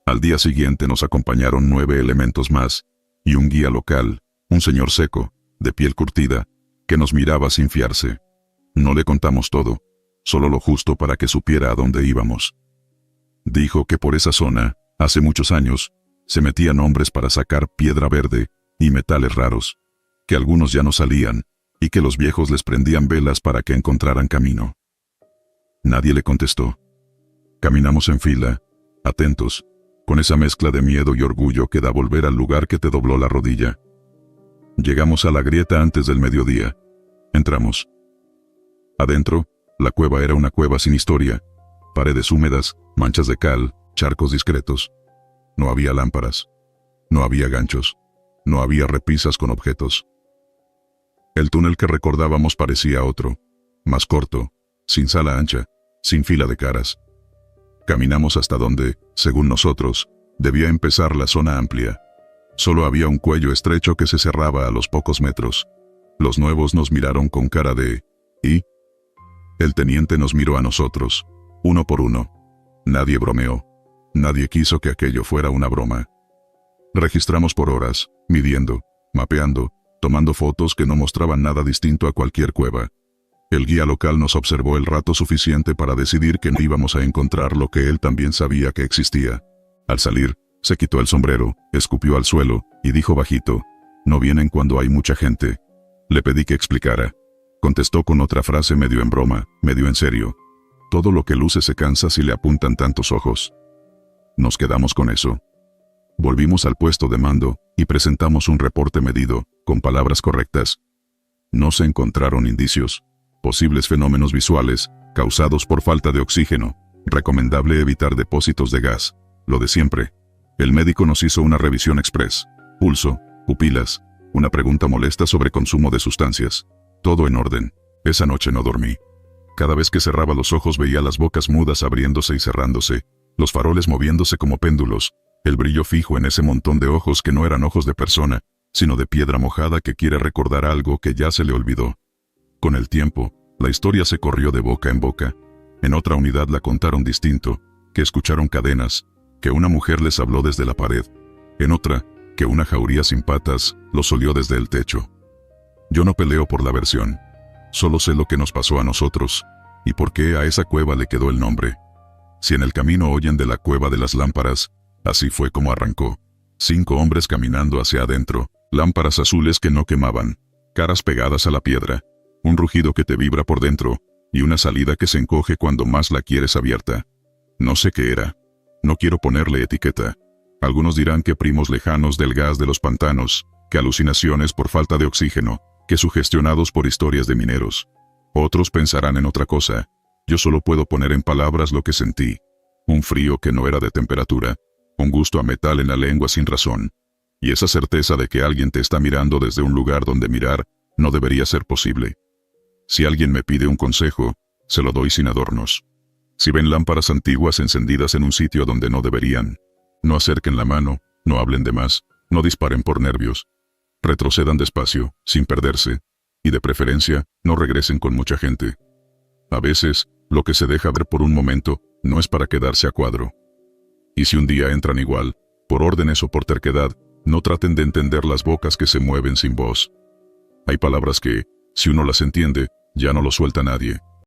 Al día siguiente nos acompañaron 9 elementos más, y un guía local, un señor seco, de piel curtida, que nos miraba sin fiarse. No le contamos todo, solo lo justo para que supiera a dónde íbamos. Dijo que por esa zona, hace muchos años, se metían hombres para sacar piedra verde y metales raros, que algunos ya no salían, y que los viejos les prendían velas para que encontraran camino. Nadie le contestó. Caminamos en fila, atentos, con esa mezcla de miedo y orgullo que da volver al lugar que te dobló la rodilla. Llegamos a la grieta antes del mediodía. Entramos. Adentro, la cueva era una cueva sin historia. Paredes húmedas, manchas de cal, charcos discretos. No había lámparas. No había ganchos. No había repisas con objetos. El túnel que recordábamos parecía otro, más corto, sin sala ancha, sin fila de caras. Caminamos hasta donde, según nosotros, debía empezar la zona amplia. Solo había un cuello estrecho que se cerraba a los pocos metros. Los nuevos nos miraron con cara de ¿y? El teniente nos miró a nosotros, uno por uno. Nadie bromeó. Nadie quiso que aquello fuera una broma. Registramos por horas, midiendo, mapeando, tomando fotos que no mostraban nada distinto a cualquier cueva. El guía local nos observó el rato suficiente para decidir que no íbamos a encontrar lo que él también sabía que existía. Al salir, se quitó el sombrero, escupió al suelo, y dijo bajito, «No vienen cuando hay mucha gente». Le pedí que explicara. Contestó con otra frase medio en broma, medio en serio. «Todo lo que luce se cansa si le apuntan tantos ojos». Nos quedamos con eso. Volvimos al puesto de mando, y presentamos un reporte medido, con palabras correctas. No se encontraron indicios. Posibles fenómenos visuales, causados por falta de oxígeno. Recomendable evitar depósitos de gas. Lo de siempre. El médico nos hizo una revisión express. Pulso, pupilas, una pregunta molesta sobre consumo de sustancias. Todo en orden. Esa noche no dormí. Cada vez que cerraba los ojos veía las bocas mudas abriéndose y cerrándose, Los faroles moviéndose como péndulos, el brillo fijo en ese montón de ojos que no eran ojos de persona, sino de piedra mojada que quiere recordar algo que ya se le olvidó. Con el tiempo, la historia se corrió de boca en boca. En otra unidad la contaron distinto, que escucharon cadenas, que una mujer les habló desde la pared. En otra, que una jauría sin patas los olió desde el techo. Yo no peleo por la versión. Solo sé lo que nos pasó a nosotros, y por qué a esa cueva le quedó el nombre. Si en el camino oyen de la cueva de las lámparas, así fue como arrancó. 5 hombres caminando hacia adentro, lámparas azules que no quemaban, caras pegadas a la piedra, un rugido que te vibra por dentro, y una salida que se encoge cuando más la quieres abierta. No sé qué era. No quiero ponerle etiqueta. Algunos dirán que primos lejanos del gas de los pantanos, que alucinaciones por falta de oxígeno, que sugestionados por historias de mineros. Otros pensarán en otra cosa. Yo solo puedo poner en palabras lo que sentí. Un frío que no era de temperatura, un gusto a metal en la lengua sin razón, y esa certeza de que alguien te está mirando desde un lugar donde mirar no debería ser posible. Si alguien me pide un consejo, se lo doy sin adornos. Si ven lámparas antiguas encendidas en un sitio donde no deberían, no acerquen la mano, no hablen de más, no disparen por nervios. Retrocedan despacio, sin perderse, y de preferencia, no regresen con mucha gente. A veces, lo que se deja ver por un momento, no es para quedarse a cuadro. Y si un día entran igual, por órdenes o por terquedad, no traten de entender las bocas que se mueven sin voz. Hay palabras que, si uno las entiende, ya no lo suelta nadie.